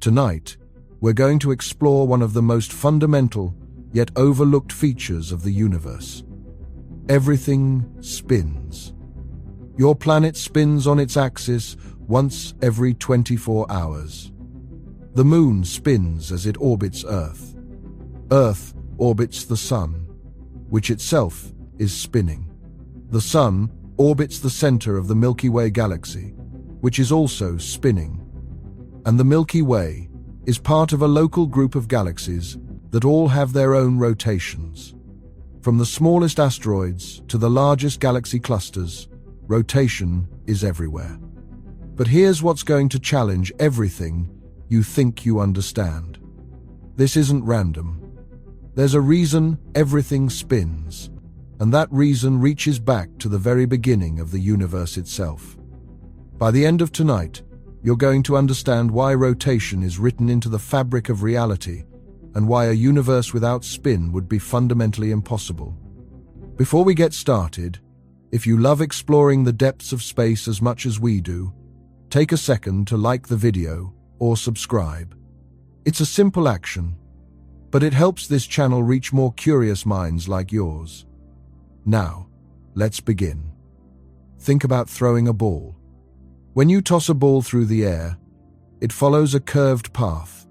Tonight, we're going to explore one of the most fundamental yet overlooked features of the universe. Everything spins. Your planet spins on its axis once every 24 hours. The moon spins as it orbits Earth. Earth orbits the sun, which itself is spinning. The sun orbits the center of the Milky Way galaxy, which is also spinning. And the Milky Way is part of a local group of galaxies that all have their own rotations. From the smallest asteroids to the largest galaxy clusters, rotation is everywhere. But here's what's going to challenge everything you think you understand. This isn't random. There's a reason everything spins, and that reason reaches back to the very beginning of the universe itself. By the end of tonight, you're going to understand why rotation is written into the fabric of reality and why a universe without spin would be fundamentally impossible. Before we get started, if you love exploring the depths of space as much as we do, take a second to like the video or subscribe. It's a simple action, but it helps this channel reach more curious minds like yours. Now, let's begin. Think about throwing a ball. When you toss a ball through the air, it follows a curved path,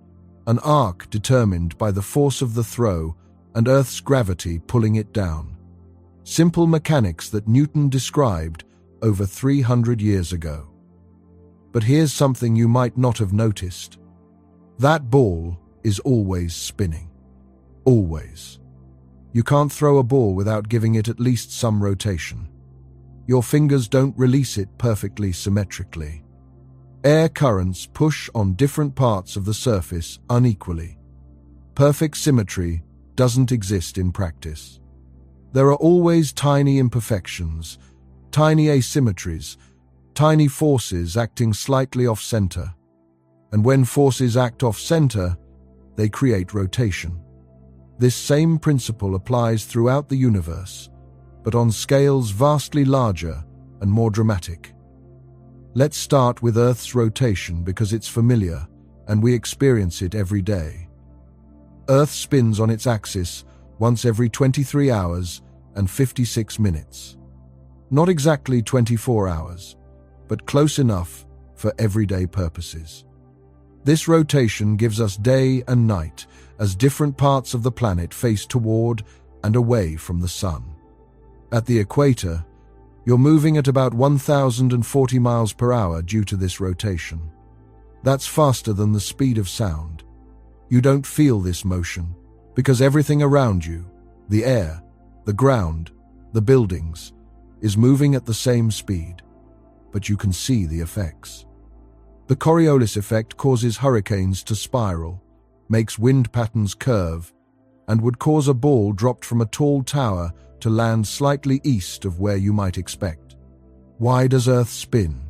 an arc determined by the force of the throw and Earth's gravity pulling it down. Simple mechanics that Newton described over 300 years ago. But here's something you might not have noticed. That ball is always spinning. Always. You can't throw a ball without giving it at least some rotation. Your fingers don't release it perfectly symmetrically. Air currents push on different parts of the surface unequally. Perfect symmetry doesn't exist in practice. There are always tiny imperfections, tiny asymmetries, tiny forces acting slightly off-center. And when forces act off-center, they create rotation. This same principle applies throughout the universe, but on scales vastly larger and more dramatic. Let's start with Earth's rotation because it's familiar and we experience it every day. Earth spins on its axis once every 23 hours and 56 minutes. Not exactly 24 hours, but close enough for everyday purposes. This rotation gives us day and night as different parts of the planet face toward and away from the sun. At the equator, you're moving at about 1,040 miles per hour due to this rotation. That's faster than the speed of sound. You don't feel this motion because everything around you, the air, the ground, the buildings, is moving at the same speed, but you can see the effects. The Coriolis effect causes hurricanes to spiral, makes wind patterns curve, and would cause a ball dropped from a tall tower to land slightly east of where you might expect. Why does Earth spin?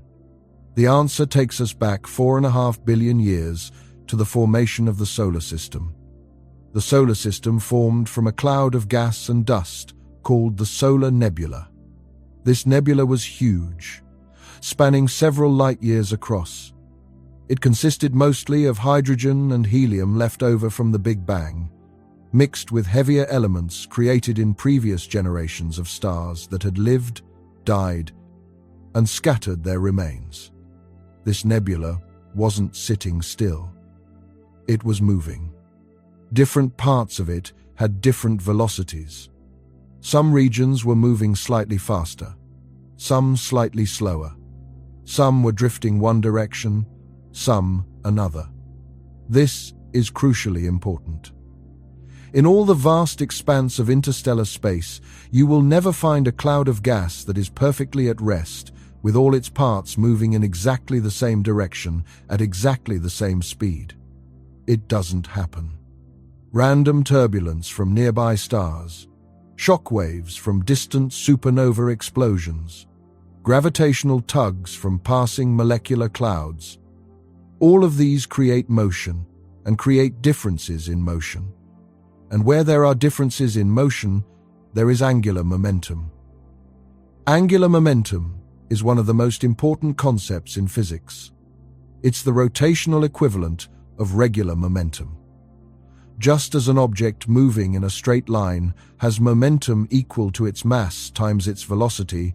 The answer takes us back 4.5 billion years to the formation of the solar system. The solar system formed from a cloud of gas and dust called the solar nebula. This nebula was huge, spanning several light years across. It consisted mostly of hydrogen and helium left over from the Big Bang, mixed with heavier elements created in previous generations of stars that had lived, died, and scattered their remains. This nebula wasn't sitting still. It was moving. Different parts of it had different velocities. Some regions were moving slightly faster, some slightly slower. Some were drifting one direction, some another. This is crucially important. In all the vast expanse of interstellar space, you will never find a cloud of gas that is perfectly at rest, with all its parts moving in exactly the same direction at exactly the same speed. It doesn't happen. Random turbulence from nearby stars, shock waves from distant supernova explosions, gravitational tugs from passing molecular clouds. All of these create motion and create differences in motion. And where there are differences in motion, there is angular momentum. Angular momentum is one of the most important concepts in physics. It's the rotational equivalent of regular momentum. Just as an object moving in a straight line has momentum equal to its mass times its velocity,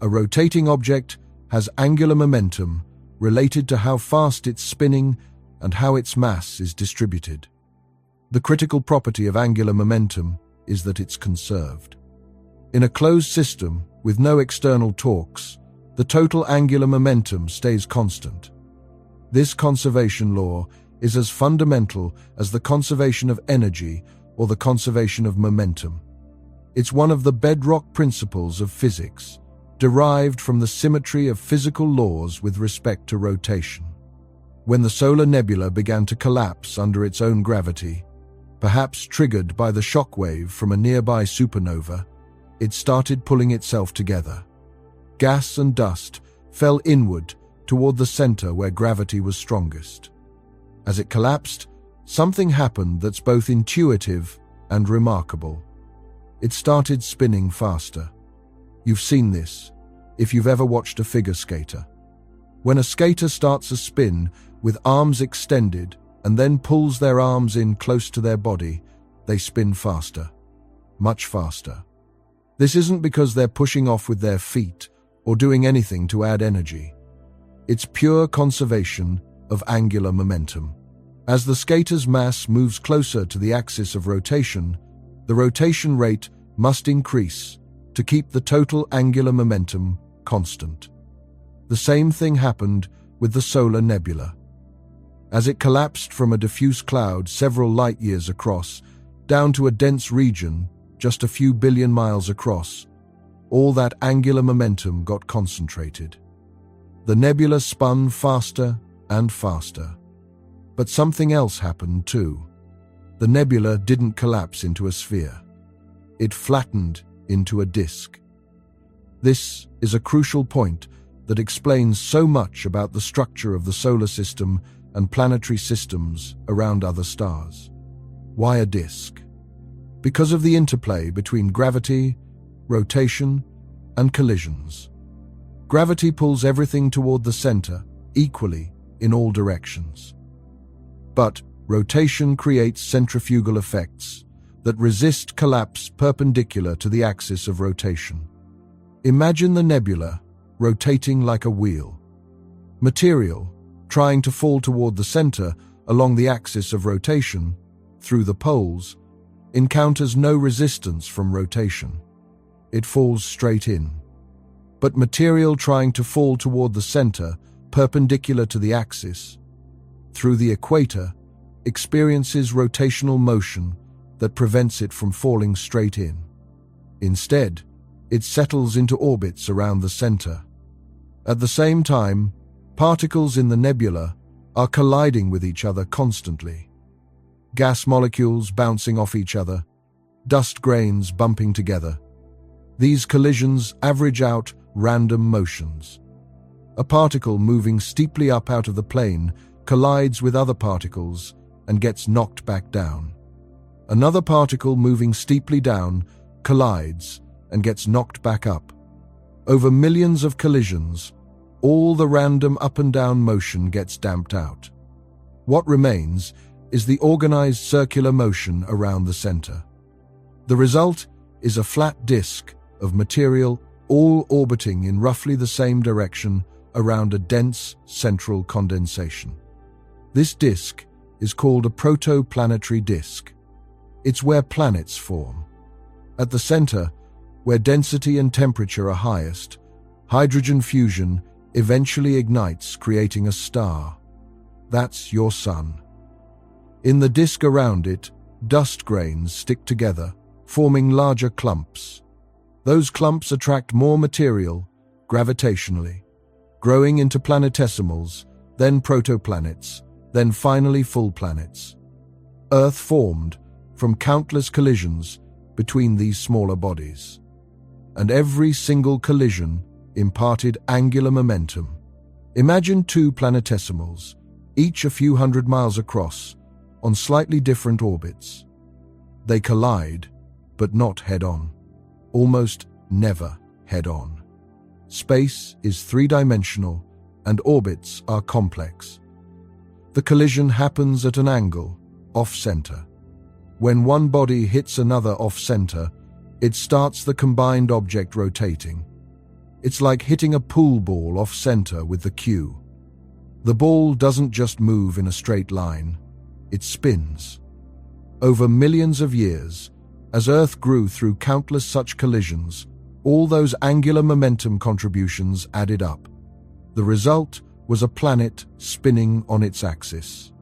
a rotating object has angular momentum related to how fast it's spinning and how its mass is distributed. The critical property of angular momentum is that it's conserved. In a closed system with no external torques, the total angular momentum stays constant. This conservation law is as fundamental as the conservation of energy or the conservation of momentum. It's one of the bedrock principles of physics, derived from the symmetry of physical laws with respect to rotation. When the solar nebula began to collapse under its own gravity, perhaps triggered by the shock wave from a nearby supernova, it started pulling itself together. Gas and dust fell inward toward the center where gravity was strongest. As it collapsed, something happened that's both intuitive and remarkable. It started spinning faster. You've seen this if you've ever watched a figure skater. When a skater starts a spin with arms extended and then pulls their arms in close to their body, they spin faster, much faster. This isn't because they're pushing off with their feet or doing anything to add energy. It's pure conservation of angular momentum. As the skater's mass moves closer to the axis of rotation, the rotation rate must increase to keep the total angular momentum constant. The same thing happened with the solar nebula. As it collapsed from a diffuse cloud several light years across, down to a dense region just a few billion miles across, all that angular momentum got concentrated. The nebula spun faster and faster. But something else happened too. The nebula didn't collapse into a sphere. It flattened into a disk. This is a crucial point that explains so much about the structure of the solar system and planetary systems around other stars. Why a disk? Because of the interplay between gravity, rotation, and collisions. Gravity pulls everything toward the center equally in all directions. But rotation creates centrifugal effects that resist collapse perpendicular to the axis of rotation. Imagine the nebula rotating like a wheel. Material, trying to fall toward the center along the axis of rotation, through the poles, encounters no resistance from rotation. It falls straight in. But material trying to fall toward the center, perpendicular to the axis, through the equator, experiences rotational motion that prevents it from falling straight in. Instead, it settles into orbits around the center. At the same time, particles in the nebula are colliding with each other constantly. Gas molecules bouncing off each other, dust grains bumping together. These collisions average out random motions. A particle moving steeply up out of the plane collides with other particles and gets knocked back down. Another particle moving steeply down collides and gets knocked back up. Over millions of collisions, all the random up and down motion gets damped out. What remains is the organized circular motion around the center. The result is a flat disk of material all orbiting in roughly the same direction around a dense central condensation. This disk is called a protoplanetary disk. It's where planets form. At the center, where density and temperature are highest, hydrogen fusion eventually ignites, creating a star. That's your sun. In the disk around it, dust grains stick together, forming larger clumps. Those clumps attract more material gravitationally, growing into planetesimals, then protoplanets, then finally full planets. Earth formed from countless collisions between these smaller bodies. And every single collision imparted angular momentum. Imagine two planetesimals, each a few hundred miles across, on slightly different orbits. They collide, but not head-on. Almost never head-on. Space is three-dimensional, and orbits are complex. The collision happens at an angle, off-center. When one body hits another off-center, it starts the combined object rotating. It's like hitting a pool ball off-center with the cue. The ball doesn't just move in a straight line, it spins. Over millions of years, as Earth grew through countless such collisions, all those angular momentum contributions added up. The result was a planet spinning on its axis.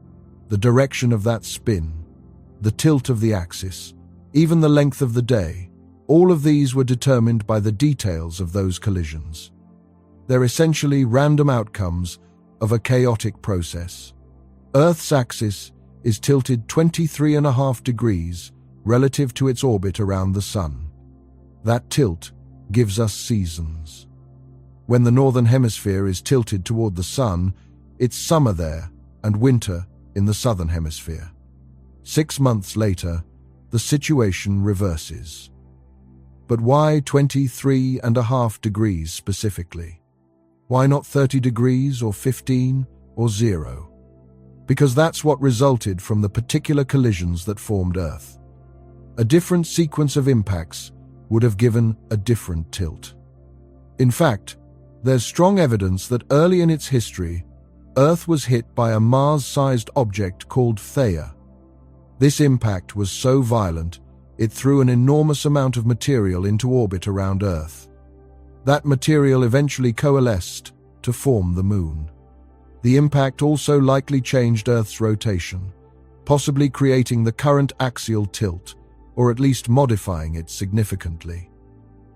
The direction of that spin, the tilt of the axis, even the length of the day, all of these were determined by the details of those collisions. They're essentially random outcomes of a chaotic process. Earth's axis is tilted 23.5 degrees relative to its orbit around the Sun. That tilt gives us seasons. When the northern hemisphere is tilted toward the Sun, it's summer there and winter in the southern hemisphere. 6 months later, the situation reverses. But why 23.5 degrees specifically? Why not 30 degrees or 15 or 0? Because that's what resulted from the particular collisions that formed Earth. A different sequence of impacts would have given a different tilt. In fact, there's strong evidence that early in its history, Earth was hit by a Mars-sized object called Theia. This impact was so violent, it threw an enormous amount of material into orbit around Earth. That material eventually coalesced to form the Moon. The impact also likely changed Earth's rotation, possibly creating the current axial tilt, or at least modifying it significantly.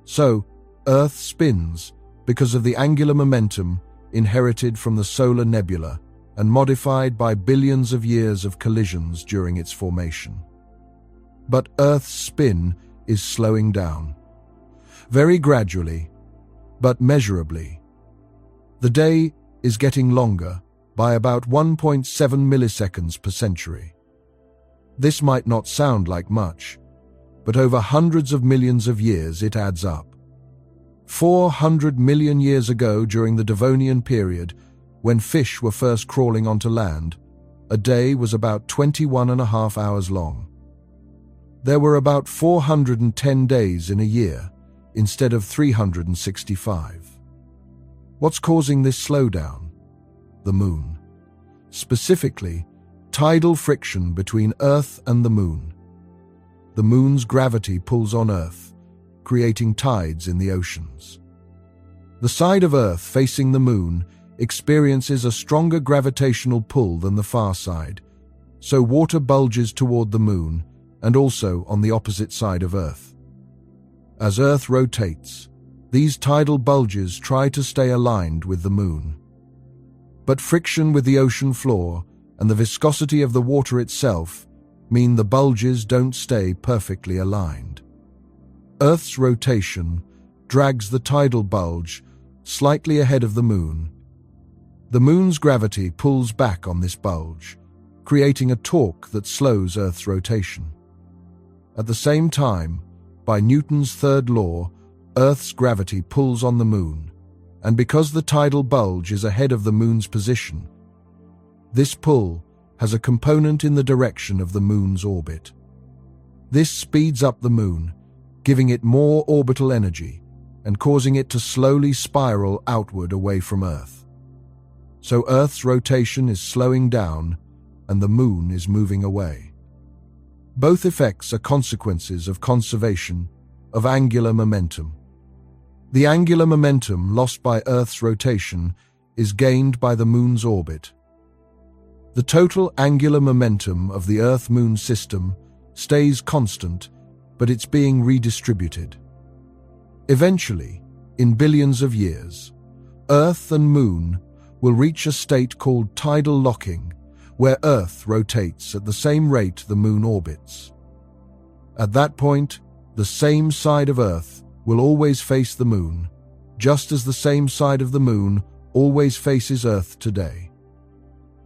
So, Earth spins because of the angular momentum inherited from the solar nebula and modified by billions of years of collisions during its formation. But Earth's spin is slowing down. Very gradually, but measurably. The day is getting longer by about 1.7 milliseconds per century. This might not sound like much, but over hundreds of millions of years it adds up. 400 million years ago, during the Devonian period, when fish were first crawling onto land, a day was about 21.5 hours long. There were about 410 days in a year, instead of 365. What's causing this slowdown? The Moon. Specifically, tidal friction between Earth and the Moon. The Moon's gravity pulls on Earth, creating tides in the oceans. The side of Earth facing the Moon experiences a stronger gravitational pull than the far side, so water bulges toward the Moon and also on the opposite side of Earth. As Earth rotates, these tidal bulges try to stay aligned with the Moon. But friction with the ocean floor and the viscosity of the water itself mean the bulges don't stay perfectly aligned. Earth's rotation drags the tidal bulge slightly ahead of the Moon. The Moon's gravity pulls back on this bulge, creating a torque that slows Earth's rotation. At the same time, by Newton's third law, Earth's gravity pulls on the Moon, and because the tidal bulge is ahead of the Moon's position, this pull has a component in the direction of the Moon's orbit. This speeds up the Moon, giving it more orbital energy and causing it to slowly spiral outward away from Earth. So Earth's rotation is slowing down and the Moon is moving away. Both effects are consequences of conservation of angular momentum. The angular momentum lost by Earth's rotation is gained by the Moon's orbit. The total angular momentum of the Earth-Moon system stays constant, but it's being redistributed. Eventually, in billions of years, Earth and Moon will reach a state called tidal locking, where Earth rotates at the same rate the Moon orbits. At that point, the same side of Earth will always face the Moon, just as the same side of the Moon always faces Earth today.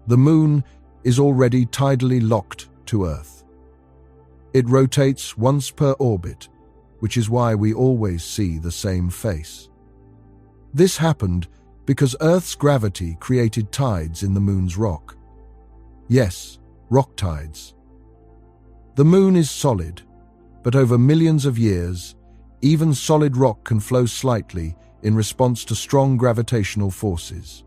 The Moon is already tidally locked to Earth. It rotates once per orbit, which is why we always see the same face. This happened because Earth's gravity created tides in the Moon's rock. Yes, rock tides. The moon is solid, but over millions of years, even solid rock can flow slightly in response to strong gravitational forces.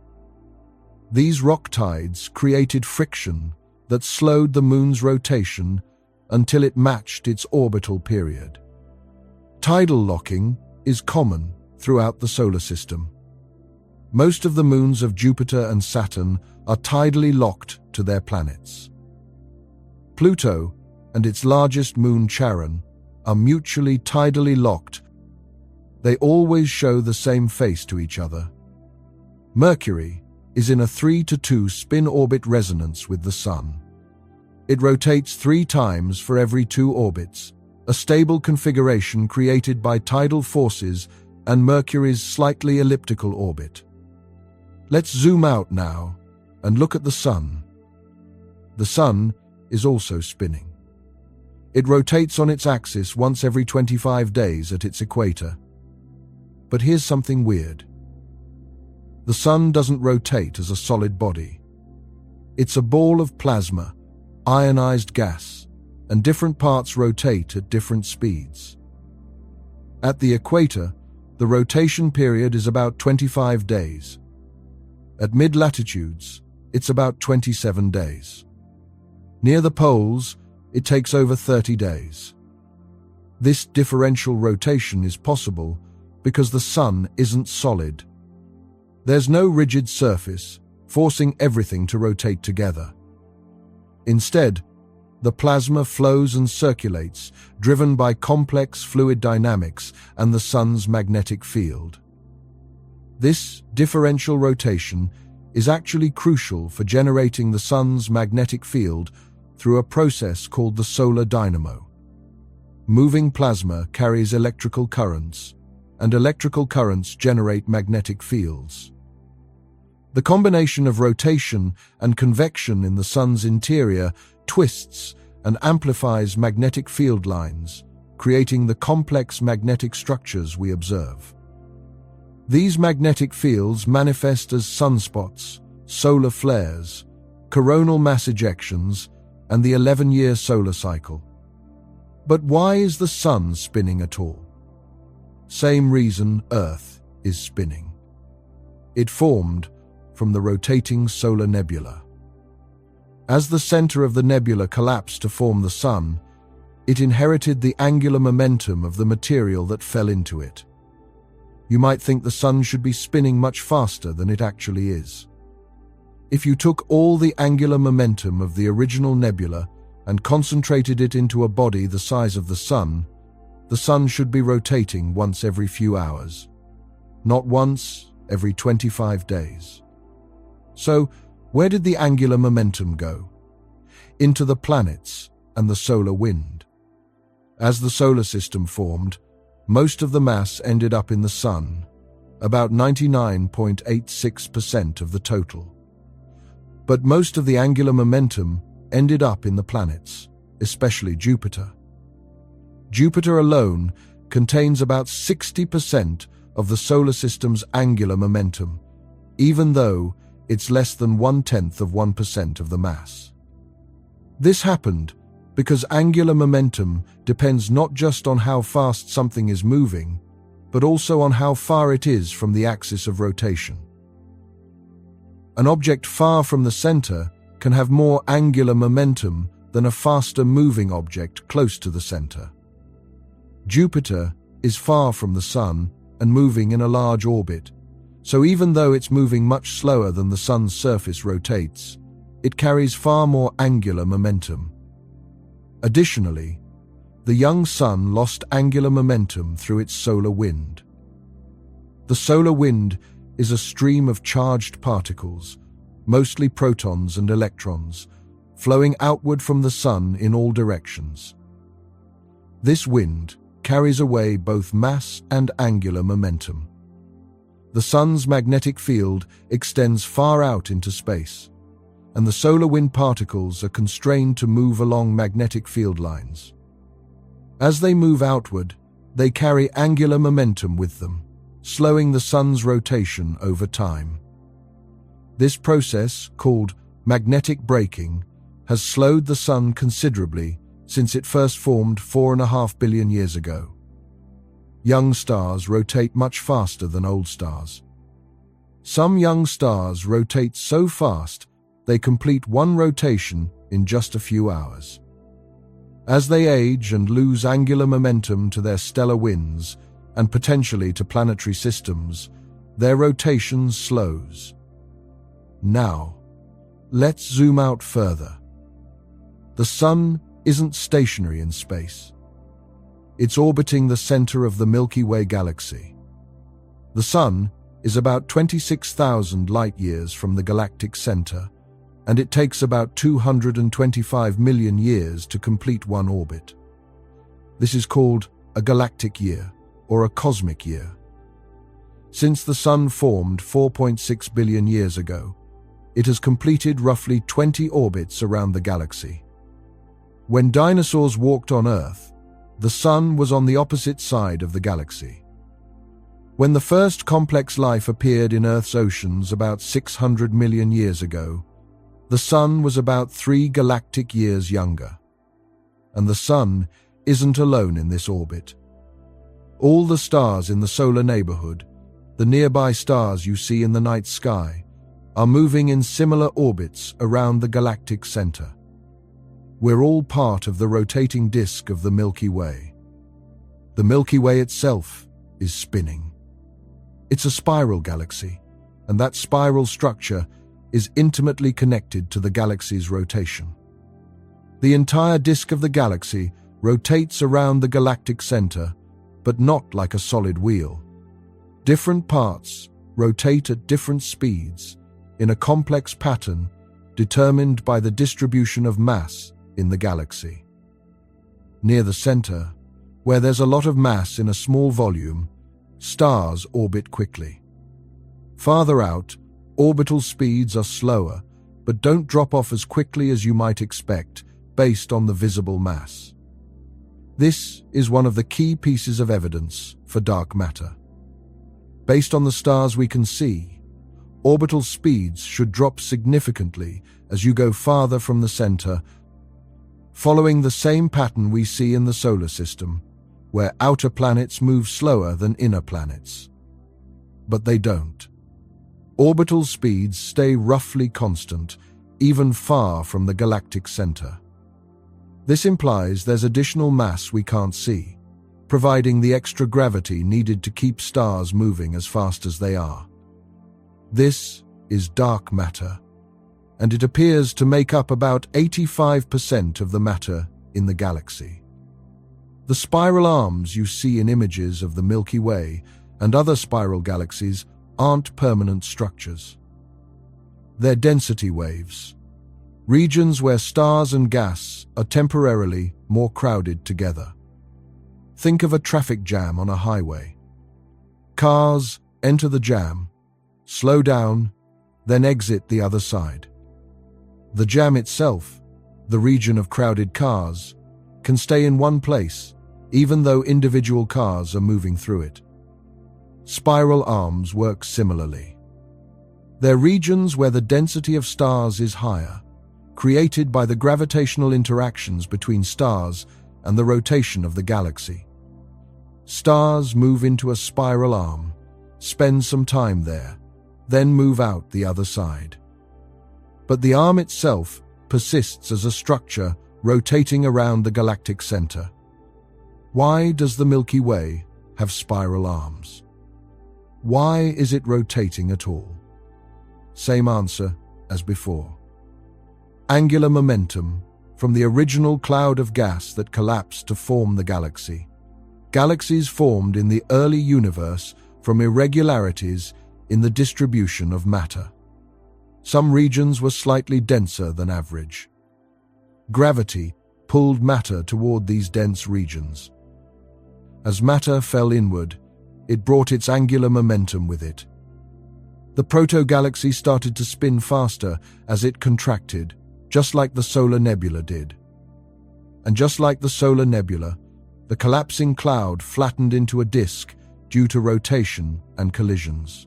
These rock tides created friction that slowed the moon's rotation until it matched its orbital period. Tidal locking is common throughout the solar system. Most of the moons of Jupiter and Saturn are tidally locked to their planets. Pluto and its largest moon Charon are mutually tidally locked. They always show the same face to each other. Mercury is in a 3-to-2 spin-orbit resonance with the Sun. It rotates 3 times for every 2 orbits, a stable configuration created by tidal forces and Mercury's slightly elliptical orbit. Let's zoom out now and look at the Sun. The Sun is also spinning. It rotates on its axis once every 25 days at its equator. But here's something weird. The Sun doesn't rotate as a solid body. It's a ball of plasma, ionized gas, and different parts rotate at different speeds. At the equator, the rotation period is about 25 days. At mid-latitudes, it's about 27 days. Near the poles, it takes over 30 days. This differential rotation is possible because the Sun isn't solid. There's no rigid surface, forcing everything to rotate together. Instead, the plasma flows and circulates, driven by complex fluid dynamics and the Sun's magnetic field. This differential rotation is actually crucial for generating the Sun's magnetic field through a process called the solar dynamo. Moving plasma carries electrical currents, and electrical currents generate magnetic fields. The combination of rotation and convection in the Sun's interior twists and amplifies magnetic field lines, creating the complex magnetic structures we observe. These magnetic fields manifest as sunspots, solar flares, coronal mass ejections, and the 11-year solar cycle. But why is the Sun spinning at all? Same reason Earth is spinning. It formed from the rotating solar nebula. As the center of the nebula collapsed to form the Sun, it inherited the angular momentum of the material that fell into it. You might think the Sun should be spinning much faster than it actually is. If you took all the angular momentum of the original nebula and concentrated it into a body the size of the Sun should be rotating once every few hours, not once every 25 days. So, where did the angular momentum go? Into the planets and the solar wind. As the solar system formed, most of the mass ended up in the Sun, about 99.86% of the total. But most of the angular momentum ended up in the planets, especially Jupiter. Jupiter alone contains about 60% of the solar system's angular momentum, even though it's less than 0.1% of the mass. This happened because angular momentum depends not just on how fast something is moving, but also on how far it is from the axis of rotation. An object far from the center can have more angular momentum than a faster moving object close to the center. Jupiter is far from the Sun and moving in a large orbit, so even though it's moving much slower than the Sun's surface rotates, it carries far more angular momentum. Additionally, the young Sun lost angular momentum through its solar wind. The solar wind is a stream of charged particles, mostly protons and electrons, flowing outward from the Sun in all directions. This wind carries away both mass and angular momentum. The Sun's magnetic field extends far out into space, and the solar wind particles are constrained to move along magnetic field lines. As they move outward, they carry angular momentum with them, slowing the Sun's rotation over time. This process, called magnetic braking, has slowed the Sun considerably since it first formed 4.5 billion years ago. Young stars rotate much faster than old stars. Some young stars rotate so fast they complete one rotation in just a few hours. As they age and lose angular momentum to their stellar winds and potentially to planetary systems, their rotation slows. Now, let's zoom out further. The Sun isn't stationary in space. It's orbiting the center of the Milky Way galaxy. The Sun is about 26,000 light-years from the galactic center, and it takes about 225 million years to complete one orbit. This is called a galactic year, or a cosmic year. Since the Sun formed 4.6 billion years ago, it has completed roughly 20 orbits around the galaxy. When dinosaurs walked on Earth, the Sun was on the opposite side of the galaxy. When the first complex life appeared in Earth's oceans about 600 million years ago, the Sun was about 3 galactic years younger. And the Sun isn't alone in this orbit. All the stars in the solar neighborhood, the nearby stars you see in the night sky, are moving in similar orbits around the galactic center. We're all part of the rotating disk of the Milky Way. The Milky Way itself is spinning. It's a spiral galaxy, and that spiral structure is intimately connected to the galaxy's rotation. The entire disk of the galaxy rotates around the galactic center, but not like a solid wheel. Different parts rotate at different speeds in a complex pattern determined by the distribution of mass in the galaxy. Near the center, where there's a lot of mass in a small volume, stars orbit quickly. Farther out, orbital speeds are slower, but don't drop off as quickly as you might expect based on the visible mass. This is one of the key pieces of evidence for dark matter. Based on the stars we can see, orbital speeds should drop significantly as you go farther from the center, following the same pattern we see in the solar system, where outer planets move slower than inner planets. But they don't. Orbital speeds stay roughly constant, even far from the galactic center. This implies there's additional mass we can't see, providing the extra gravity needed to keep stars moving as fast as they are. This is dark matter, and it appears to make up about 85% of the matter in the galaxy. The spiral arms you see in images of the Milky Way and other spiral galaxies aren't permanent structures. They're density waves, regions where stars and gas are temporarily more crowded together. Think of a traffic jam on a highway. Cars enter the jam, slow down, then exit the other side. The jam itself, the region of crowded cars, can stay in one place, even though individual cars are moving through it. Spiral arms work similarly. They're regions where the density of stars is higher, created by the gravitational interactions between stars and the rotation of the galaxy. Stars move into a spiral arm, spend some time there, then move out the other side. But the arm itself persists as a structure rotating around the galactic center. Why does the Milky Way have spiral arms? Why is it rotating at all? Same answer as before. Angular momentum from the original cloud of gas that collapsed to form the galaxy. Galaxies formed in the early universe from irregularities in the distribution of matter. Some regions were slightly denser than average. Gravity pulled matter toward these dense regions. As matter fell inward, it brought its angular momentum with it. The proto-galaxy started to spin faster as it contracted, just like the solar nebula did. And just like the solar nebula, the collapsing cloud flattened into a disk due to rotation and collisions.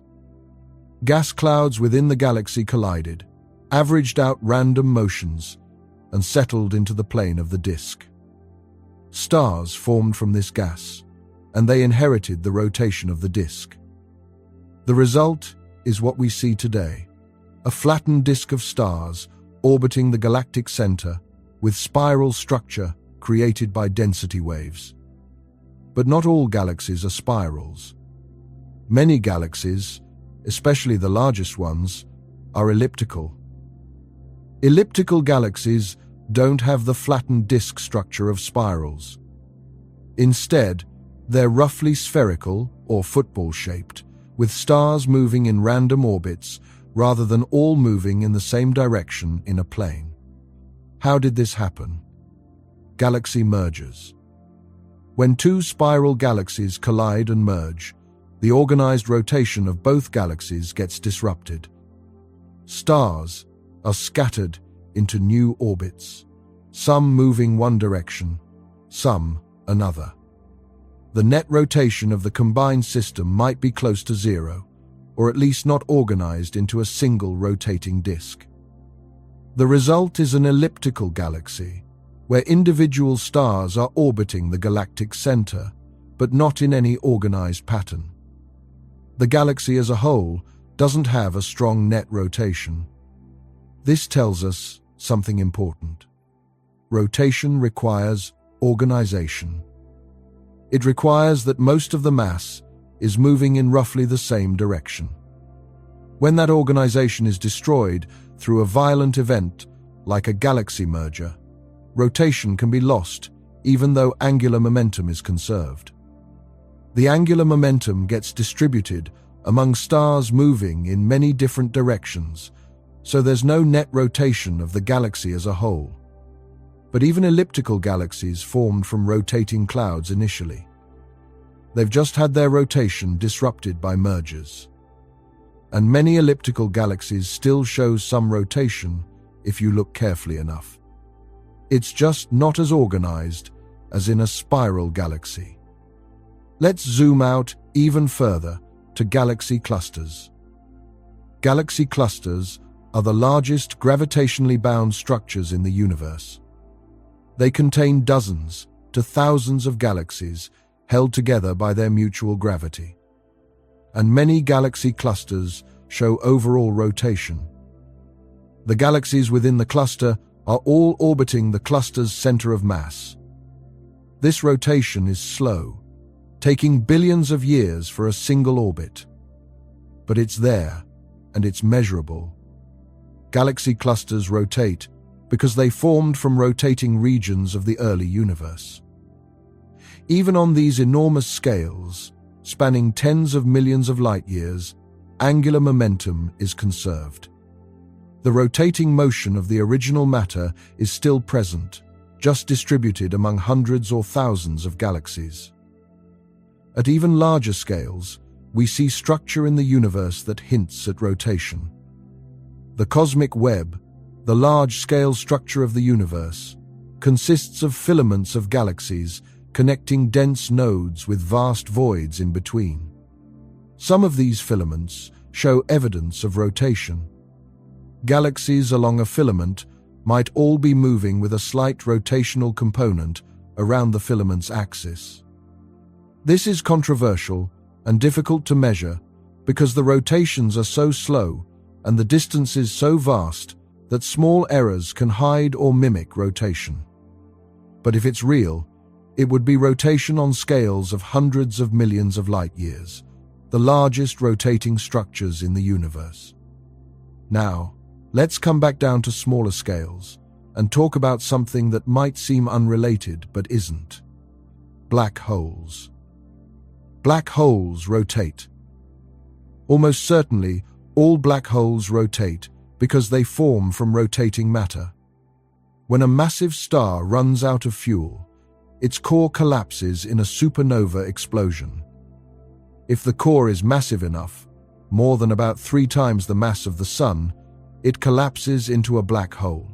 Gas clouds within the galaxy collided, averaged out random motions, and settled into the plane of the disk. Stars formed from this gas, and they inherited the rotation of the disk. The result is what we see today, a flattened disk of stars orbiting the galactic center with spiral structure created by density waves. But not all galaxies are spirals. Many galaxies, especially the largest ones, are elliptical. Elliptical galaxies don't have the flattened disk structure of spirals. Instead, they're roughly spherical or football-shaped, with stars moving in random orbits rather than all moving in the same direction in a plane. How did this happen? Galaxy mergers. When two spiral galaxies collide and merge, the organized rotation of both galaxies gets disrupted. Stars are scattered into new orbits, some moving one direction, some another. The net rotation of the combined system might be close to zero, or at least not organized into a single rotating disk. The result is an elliptical galaxy, where individual stars are orbiting the galactic center, but not in any organized pattern. The galaxy as a whole doesn't have a strong net rotation. This tells us something important. Rotation requires organization. It requires that most of the mass is moving in roughly the same direction. When that organization is destroyed through a violent event like a galaxy merger, rotation can be lost even though angular momentum is conserved. The angular momentum gets distributed among stars moving in many different directions, so there's no net rotation of the galaxy as a whole. But even elliptical galaxies formed from rotating clouds initially. They've just had their rotation disrupted by mergers. And many elliptical galaxies still show some rotation if you look carefully enough. It's just not as organized as in a spiral galaxy. Let's zoom out even further to galaxy clusters. Galaxy clusters are the largest gravitationally bound structures in the universe. They contain dozens to thousands of galaxies held together by their mutual gravity. And many galaxy clusters show overall rotation. The galaxies within the cluster are all orbiting the cluster's center of mass. This rotation is slow, taking billions of years for a single orbit. But it's there, and it's measurable. Galaxy clusters rotate because they formed from rotating regions of the early universe. Even on these enormous scales, spanning tens of millions of light years, angular momentum is conserved. The rotating motion of the original matter is still present, just distributed among hundreds or thousands of galaxies. At even larger scales, we see structure in the universe that hints at rotation. The cosmic web, the large-scale structure of the universe, consists of filaments of galaxies connecting dense nodes with vast voids in between. Some of these filaments show evidence of rotation. Galaxies along a filament might all be moving with a slight rotational component around the filament's axis. This is controversial and difficult to measure because the rotations are so slow and the distances so vast that small errors can hide or mimic rotation. But if it's real, it would be rotation on scales of hundreds of millions of light years, the largest rotating structures in the universe. Now, let's come back down to smaller scales and talk about something that might seem unrelated but isn't. Black holes. Black holes rotate. Almost certainly, all black holes rotate because they form from rotating matter. When a massive star runs out of fuel, its core collapses in a supernova explosion. If the core is massive enough, more than about 3 times the mass of the Sun, it collapses into a black hole.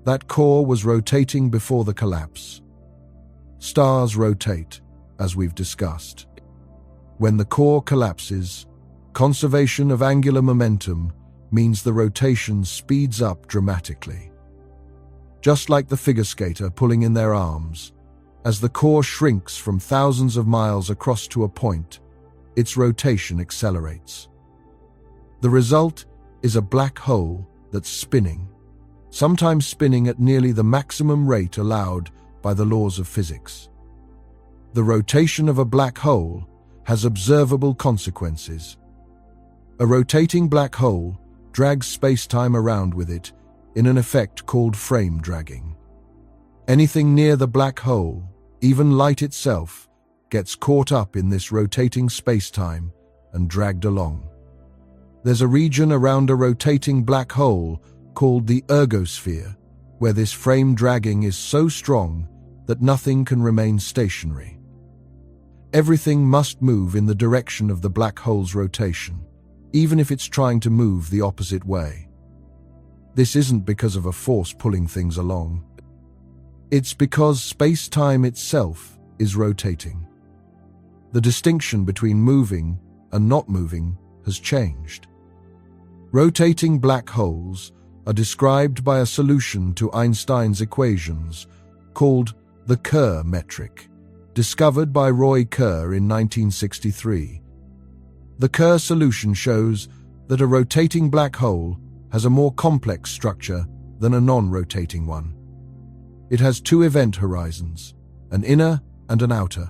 That core was rotating before the collapse. Stars rotate, as we've discussed. When the core collapses, conservation of angular momentum means the rotation speeds up dramatically. just like the figure skater pulling in their arms. As the core shrinks from thousands of miles across to a point, its rotation accelerates. The result is a black hole that's spinning, sometimes spinning at nearly the maximum rate allowed by the laws of physics. The rotation of a black hole has observable consequences. A rotating black hole drags space-time around with it in an effect called frame dragging. Anything near the black hole, even light itself, gets caught up in this rotating space-time and dragged along. There's a region around a rotating black hole called the ergosphere, where this frame dragging is so strong that nothing can remain stationary. Everything must move in the direction of the black hole's rotation, even if it's trying to move the opposite way. This isn't because of a force pulling things along. It's because space-time itself is rotating. The distinction between moving and not moving has changed. Rotating black holes are described by a solution to Einstein's equations called the Kerr metric, discovered by Roy Kerr in 1963. The Kerr solution shows that a rotating black hole has a more complex structure than a non-rotating one. It has two event horizons, an inner and an outer,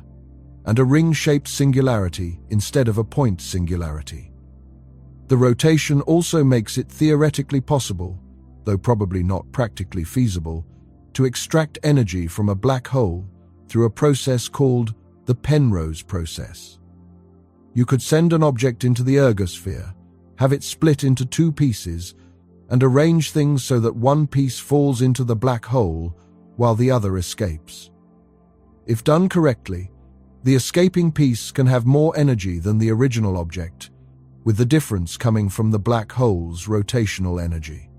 and a ring-shaped singularity instead of a point singularity. The rotation also makes it theoretically possible, though probably not practically feasible, to extract energy from a black hole through a process called the Penrose process. You could send an object into the ergosphere, have it split into two pieces, and arrange things so that one piece falls into the black hole while the other escapes. If done correctly, the escaping piece can have more energy than the original object, with the difference coming from the black hole's rotational energy.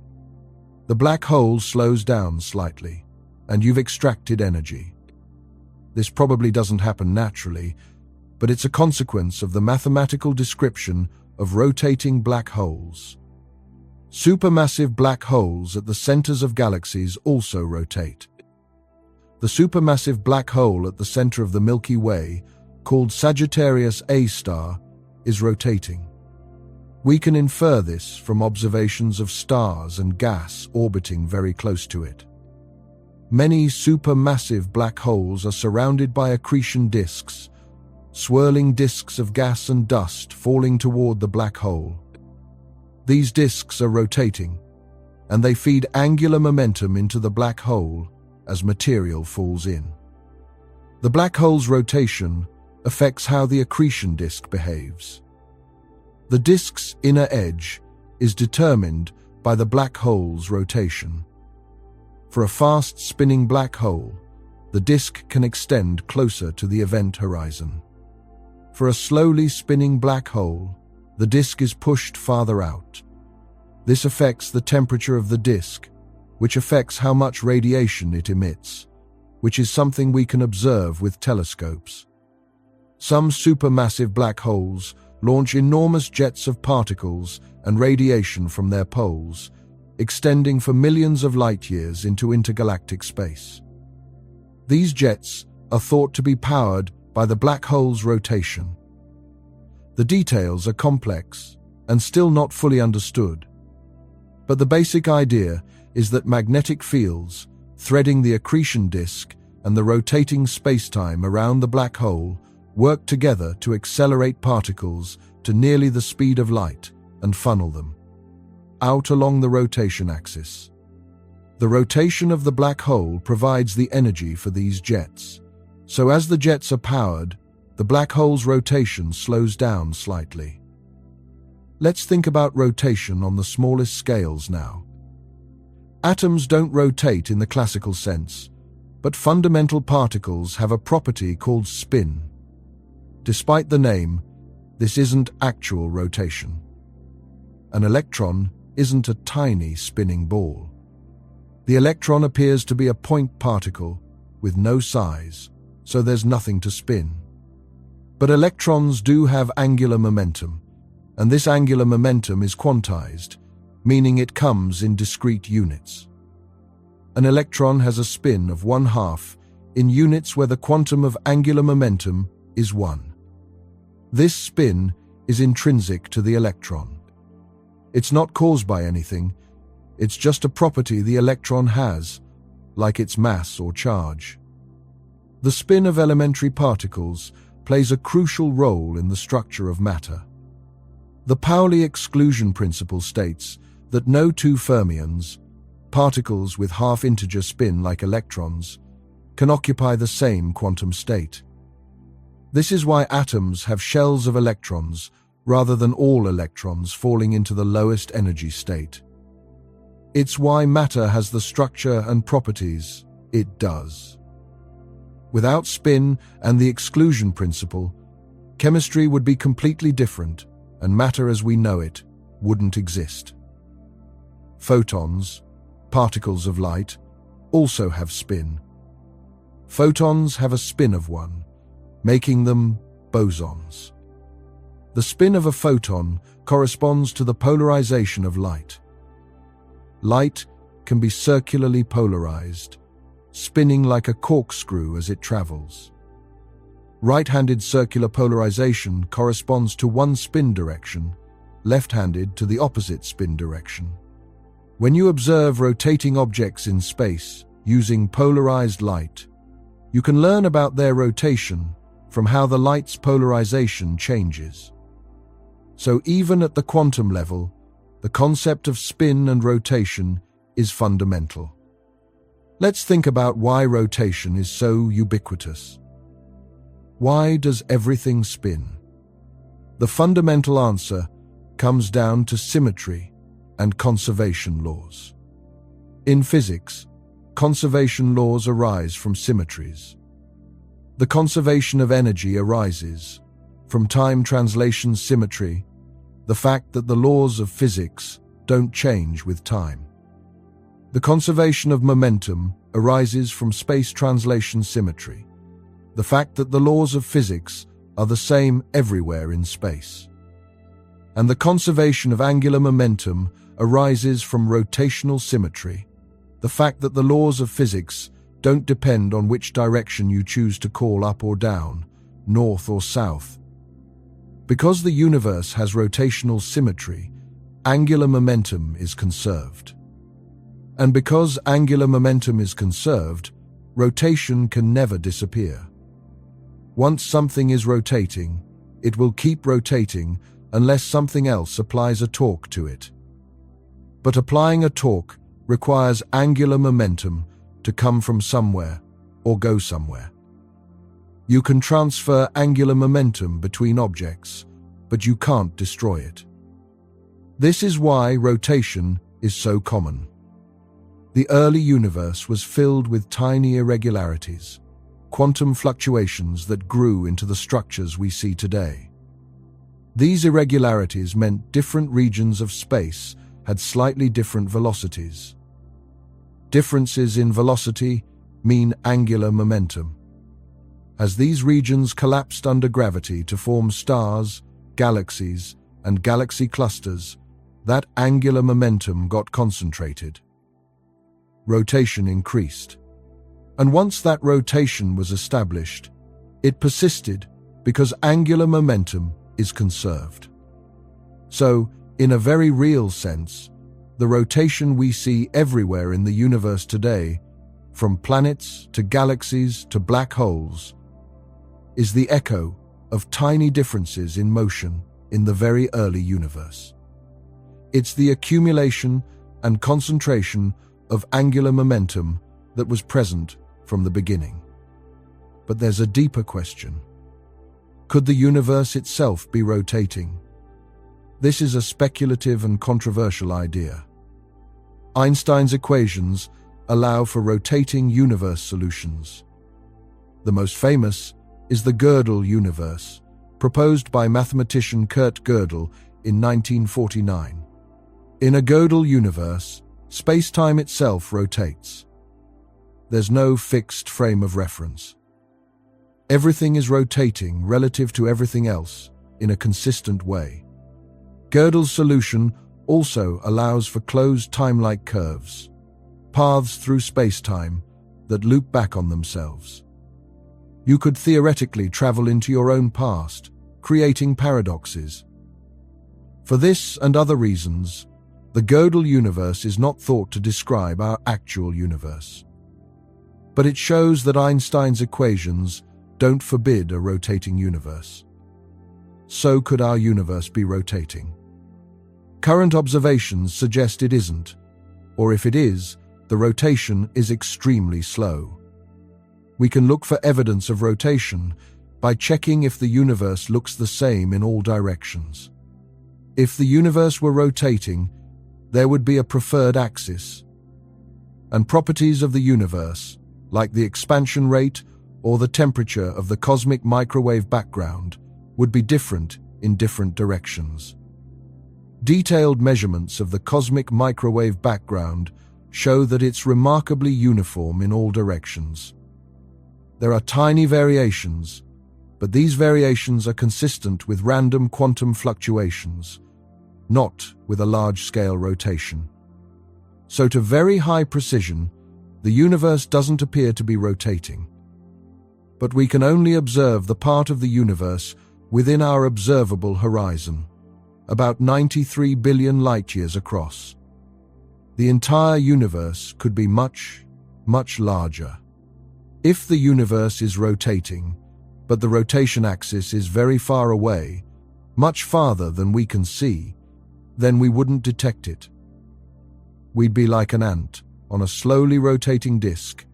The black hole slows down slightly, and you've extracted energy. This probably doesn't happen naturally, but it's a consequence of the mathematical description of rotating black holes. Supermassive black holes at the centers of galaxies also rotate. The supermassive black hole at the center of the Milky Way, called Sagittarius A star, is rotating. We can infer this from observations of stars and gas orbiting very close to it. Many supermassive black holes are surrounded by accretion disks, swirling disks of gas and dust falling toward the black hole. These disks are rotating, and they feed angular momentum into the black hole as material falls in. The black hole's rotation affects how the accretion disk behaves. The disk's inner edge is determined by the black hole's rotation. For a fast-spinning black hole, the disk can extend closer to the event horizon. For a slowly spinning black hole, the disk is pushed farther out. This affects the temperature of the disk, which affects how much radiation it emits, which is something we can observe with telescopes. Some supermassive black holes launch enormous jets of particles and radiation from their poles, extending for millions of light-years into intergalactic space. These jets are thought to be powered by the black hole's rotation. The details are complex and still not fully understood, but the basic idea is that magnetic fields, threading the accretion disk and the rotating spacetime around the black hole, work together to accelerate particles to nearly the speed of light and funnel them out along the rotation axis. The rotation of the black hole provides the energy for these jets. So as the jets are powered, the black hole's rotation slows down slightly. Let's think about rotation on the smallest scales now. Atoms don't rotate in the classical sense, but fundamental particles have a property called spin. Despite the name, this isn't actual rotation. An electron isn't a tiny spinning ball. The electron appears to be a point particle with no size, so there's nothing to spin. But electrons do have angular momentum, and this angular momentum is quantized, meaning it comes in discrete units. an electron has a spin of 1/2 in units where the quantum of angular momentum is 1. This spin is intrinsic to the electron. It's not caused by anything, it's just a property the electron has, like its mass or charge. The spin of elementary particles plays a crucial role in the structure of matter. The Pauli exclusion principle states that no two fermions, particles with half-integer spin like electrons, can occupy the same quantum state. This is why atoms have shells of electrons rather than all electrons falling into the lowest energy state. It's why matter has the structure and properties it does. Without spin and the exclusion principle, chemistry would be completely different, and matter as we know it wouldn't exist. Photons, particles of light, also have spin. Photons have a spin of 1, making them bosons. The spin of a photon corresponds to the polarization of light. Light can be circularly polarized, spinning like a corkscrew as it travels. Right-handed circular polarization corresponds to one spin direction, left-handed to the opposite spin direction. When you observe rotating objects in space using polarized light, you can learn about their rotation from how the light's polarization changes. So even at the quantum level, the concept of spin and rotation is fundamental. Let's think about why rotation is so ubiquitous. Why does everything spin? The fundamental answer comes down to symmetry and conservation laws. In physics, conservation laws arise from symmetries. The conservation of energy arises from time translation symmetry, the fact that the laws of physics don't change with time. The conservation of momentum arises from space translation symmetry, the fact that the laws of physics are the same everywhere in space. And the conservation of angular momentum arises from rotational symmetry, the fact that the laws of physics don't depend on which direction you choose to call up or down, north or south. Because the universe has rotational symmetry, angular momentum is conserved. And because angular momentum is conserved, rotation can never disappear. Once something is rotating, it will keep rotating unless something else applies a torque to it. But applying a torque requires angular momentum to come from somewhere or go somewhere. You can transfer angular momentum between objects, but you can't destroy it. This is why rotation is so common. The early universe was filled with tiny irregularities, quantum fluctuations that grew into the structures we see today. These irregularities meant different regions of space had slightly different velocities. Differences in velocity mean angular momentum. As these regions collapsed under gravity to form stars, galaxies, and galaxy clusters, that angular momentum got concentrated. Rotation increased. And once that rotation was established, it persisted because angular momentum is conserved. So, in a very real sense, the rotation we see everywhere in the universe today, from planets to galaxies to black holes, is the echo of tiny differences in motion in the very early universe. It's the accumulation and concentration of angular momentum that was present from the beginning. But there's a deeper question. Could the universe itself be rotating? This is a speculative and controversial idea. Einstein's equations allow for rotating universe solutions. The most famous is the Gödel universe, proposed by mathematician Kurt Gödel in 1949. In a Gödel universe, spacetime itself rotates. There's no fixed frame of reference. Everything is rotating relative to everything else in a consistent way. Gödel's solution also allows for closed time-like curves. paths through spacetime that loop back on themselves. You could theoretically travel into your own past, creating paradoxes. For this and other reasons, the Gödel universe is not thought to describe our actual universe. But it shows that Einstein's equations don't forbid a rotating universe. So could our universe be rotating? Current observations suggest it isn't, or if it is, the rotation is extremely slow. We can look for evidence of rotation by checking if the universe looks the same in all directions. If the universe were rotating, there would be a preferred axis, and properties of the universe, like the expansion rate or the temperature of the cosmic microwave background, would be different in different directions. Detailed measurements of the cosmic microwave background show that it's remarkably uniform in all directions. There are tiny variations, but these variations are consistent with random quantum fluctuations, not with a large-scale rotation. So to very high precision, the universe doesn't appear to be rotating. But we can only observe the part of the universe within our observable horizon, about 93 billion light-years across. The entire universe could be much, much larger. If the universe is rotating, but the rotation axis is very far away, much farther than we can see, then we wouldn't detect it. We'd be like an ant on a slowly rotating disk,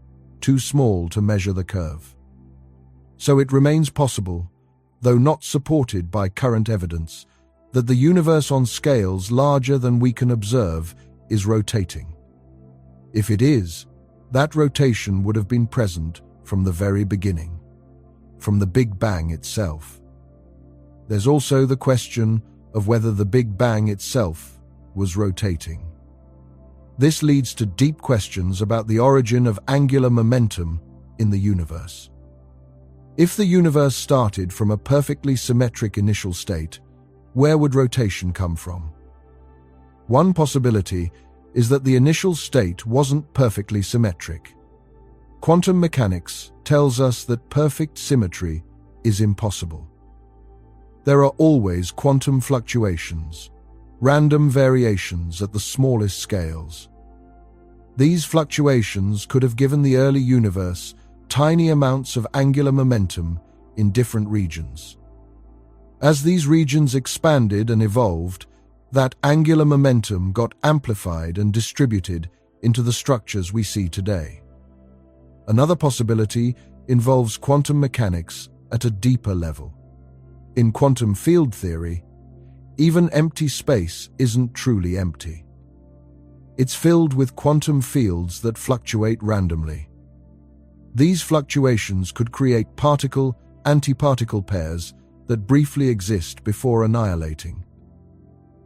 too small to measure the curve. So it remains possible, though not supported by current evidence, that the universe on scales larger than we can observe is rotating. If it is, that rotation would have been present from the very beginning, from the Big Bang itself. There's also the question of whether the Big Bang itself was rotating. This leads to deep questions about the origin of angular momentum in the universe. If the universe started from a perfectly symmetric initial state, where would rotation come from? One possibility is that the initial state wasn't perfectly symmetric. Quantum mechanics tells us that perfect symmetry is impossible. There are always quantum fluctuations, random variations at the smallest scales. These fluctuations could have given the early universe tiny amounts of angular momentum in different regions. As these regions expanded and evolved, that angular momentum got amplified and distributed into the structures we see today. Another possibility involves quantum mechanics at a deeper level. In quantum field theory, even empty space isn't truly empty. It's filled with quantum fields that fluctuate randomly. These fluctuations could create particle-antiparticle pairs that briefly exist before annihilating.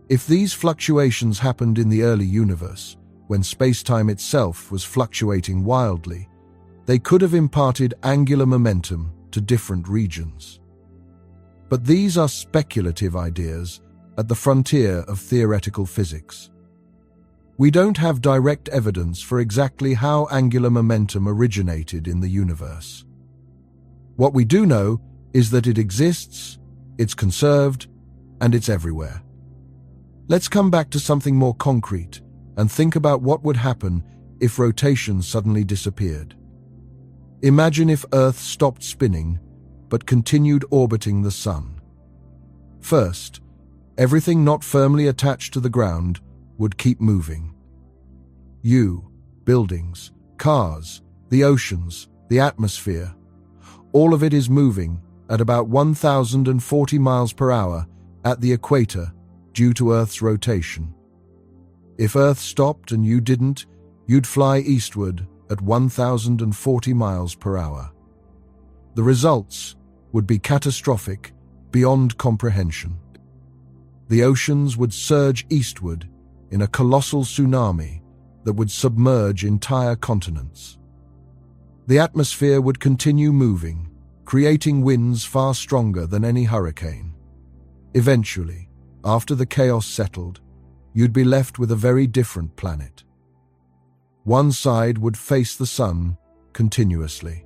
If these fluctuations happened in the early universe, when spacetime itself was fluctuating wildly, they could have imparted angular momentum to different regions. But these are speculative ideas at the frontier of theoretical physics. We don't have direct evidence for exactly how angular momentum originated in the universe. What we do know is that it exists, it's conserved, and it's everywhere. Let's come back to something more concrete and think about what would happen if rotation suddenly disappeared. Imagine if Earth stopped spinning but continued orbiting the Sun. First, everything not firmly attached to the ground would keep moving. Buildings, cars, the oceans, the atmosphere, all of it is moving at about 1,040 miles per hour at the equator due to Earth's rotation. If Earth stopped and you didn't, you'd fly eastward at 1,040 miles per hour. The results would be catastrophic, beyond comprehension. The oceans would surge eastward in a colossal tsunami that would submerge entire continents. The atmosphere would continue moving, creating winds far stronger than any hurricane. Eventually, after the chaos settled, you'd be left with a very different planet. one side would face the sun continuously.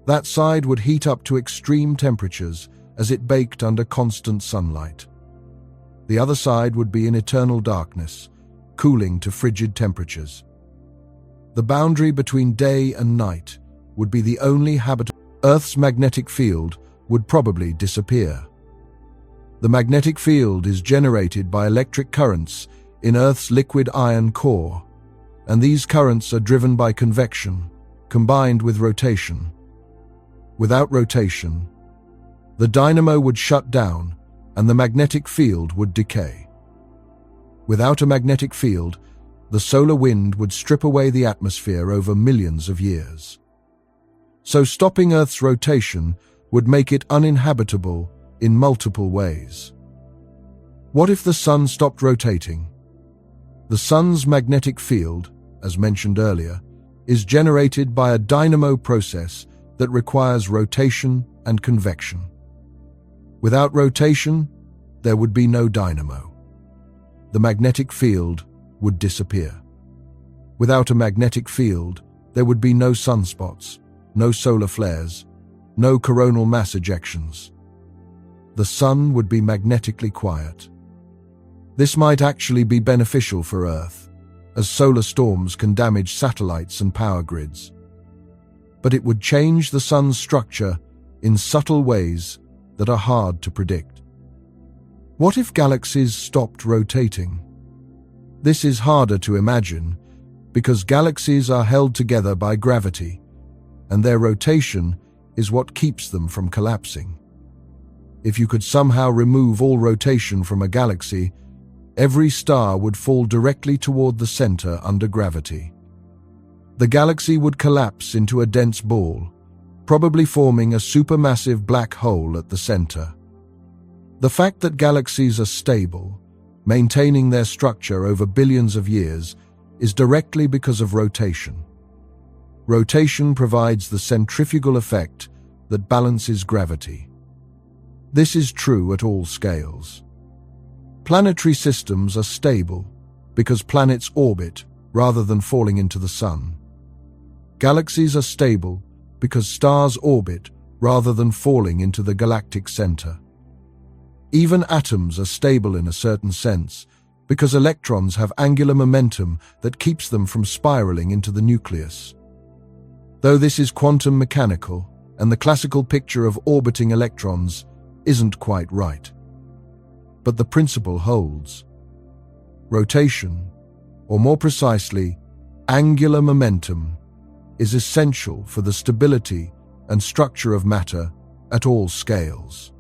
That side would heat up to extreme temperatures as it baked under constant sunlight. The other side would be in eternal darkness, cooling to frigid temperatures. The boundary between day and night would be the only habitable. Earth's magnetic field would probably disappear. The magnetic field is generated by electric currents in Earth's liquid iron core, and these currents are driven by convection, combined with rotation. Without rotation, the dynamo would shut down and the magnetic field would decay. Without a magnetic field, the solar wind would strip away the atmosphere over millions of years. So stopping Earth's rotation would make it uninhabitable in multiple ways. What if the sun stopped rotating? The sun's magnetic field, as mentioned earlier, is generated by a dynamo process that requires rotation and convection. Without rotation, there would be no dynamo. The magnetic field would disappear. Without a magnetic field, there would be no sunspots, no solar flares, no coronal mass ejections. The sun would be magnetically quiet. This might actually be beneficial for Earth, as solar storms can damage satellites and power grids. But it would change the sun's structure in subtle ways that are hard to predict. What if galaxies stopped rotating? This is harder to imagine because galaxies are held together by gravity, and their rotation is what keeps them from collapsing. If you could somehow remove all rotation from a galaxy, every star would fall directly toward the center under gravity. The galaxy would collapse into a dense ball, probably forming a supermassive black hole at the center. The fact that galaxies are stable, maintaining their structure over billions of years, is directly because of rotation. Rotation provides the centrifugal effect that balances gravity. This is true at all scales. Planetary systems are stable because planets orbit rather than falling into the sun. Galaxies are stable because stars orbit rather than falling into the galactic center. Even atoms are stable in a certain sense because electrons have angular momentum that keeps them from spiraling into the nucleus. Though this is quantum mechanical, and the classical picture of orbiting electrons isn't quite right. But the principle holds. Rotation, or more precisely, angular momentum, is essential for the stability and structure of matter at all scales.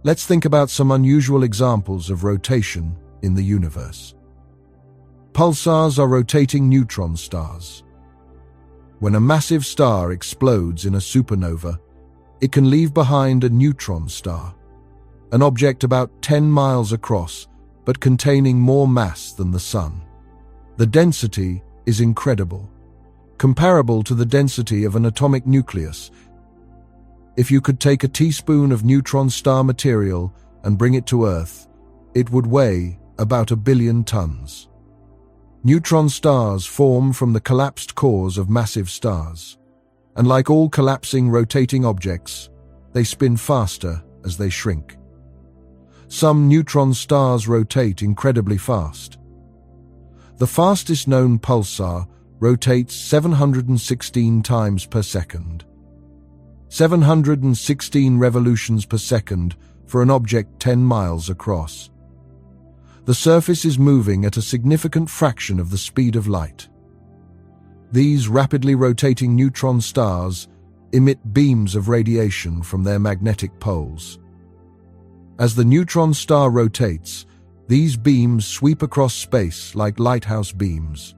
Let's think about some unusual examples of rotation in the universe. Pulsars are rotating neutron stars. When a massive star explodes in a supernova, it can leave behind a neutron star, an object about 10 miles across, but containing more mass than the Sun. The density is incredible, comparable to the density of an atomic nucleus. If you could take a teaspoon of neutron star material and bring it to Earth, it would weigh about 1 billion tons. Neutron stars form from the collapsed cores of massive stars, and like all collapsing rotating objects, they spin faster as they shrink. Some neutron stars rotate incredibly fast. The fastest known pulsar rotates 716 times per second. 716 revolutions per second for an object 10 miles across. The surface is moving at a significant fraction of the speed of light. These rapidly rotating neutron stars emit beams of radiation from their magnetic poles. As the neutron star rotates, these beams sweep across space like lighthouse beams.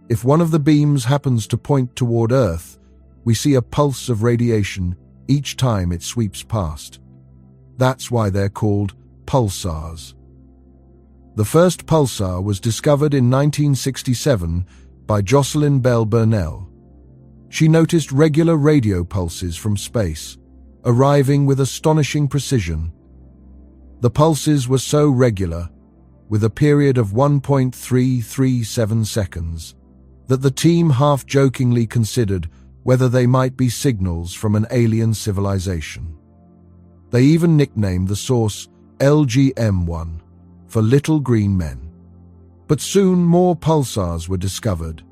If one of the beams happens to point toward Earth, we see a pulse of radiation each time it sweeps past. That's why they're called pulsars. The first pulsar was discovered in 1967 by Jocelyn Bell Burnell. She noticed regular radio pulses from space, arriving with astonishing precision. The pulses were so regular, with a period of 1.337 seconds, that the team half-jokingly considered whether they might be signals from an alien civilization. They even nicknamed the source LGM-1 for Little Green Men. But soon more pulsars were discovered,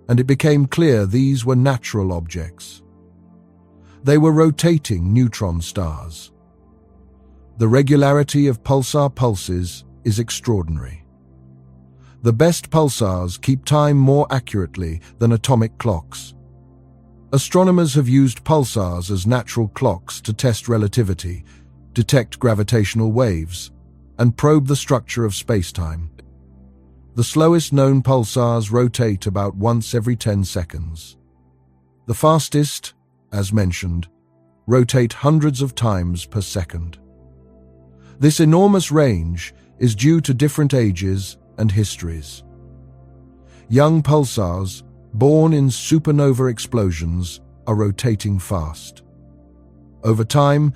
and it became clear these were natural objects. They were rotating neutron stars. The regularity of pulsar pulses is extraordinary. The best pulsars keep time more accurately than atomic clocks. Astronomers have used pulsars as natural clocks to test relativity, detect gravitational waves, and probe the structure of spacetime. The slowest known pulsars rotate about once every 10 seconds. The fastest, as mentioned, rotate hundreds of times per second. This enormous range is due to different ages and histories. Young pulsars, born in supernova explosions, are rotating fast. Over time,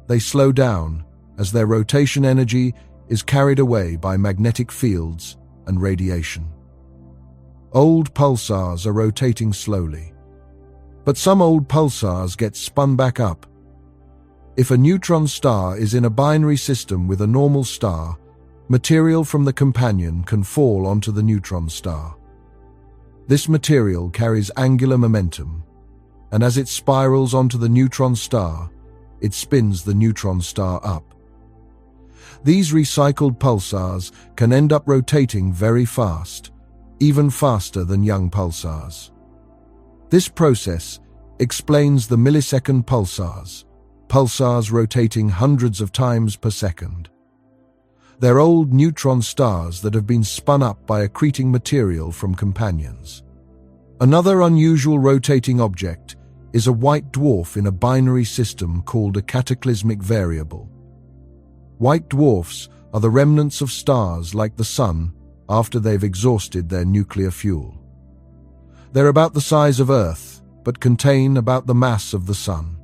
they slow down as their rotation energy is carried away by magnetic fields and radiation. Old pulsars are rotating slowly, but some old pulsars get spun back up. If a neutron star is in a binary system with a normal star, material from the companion can fall onto the neutron star. This material carries angular momentum, and as it spirals onto the neutron star, it spins the neutron star up. These recycled pulsars can end up rotating very fast, even faster than young pulsars. This process explains the millisecond pulsars, pulsars rotating hundreds of times per second. They're old neutron stars that have been spun up by accreting material from companions. Another unusual rotating object is a white dwarf in a binary system called a cataclysmic variable. White dwarfs are the remnants of stars like the Sun after they've exhausted their nuclear fuel. They're about the size of Earth, but contain about the mass of the Sun.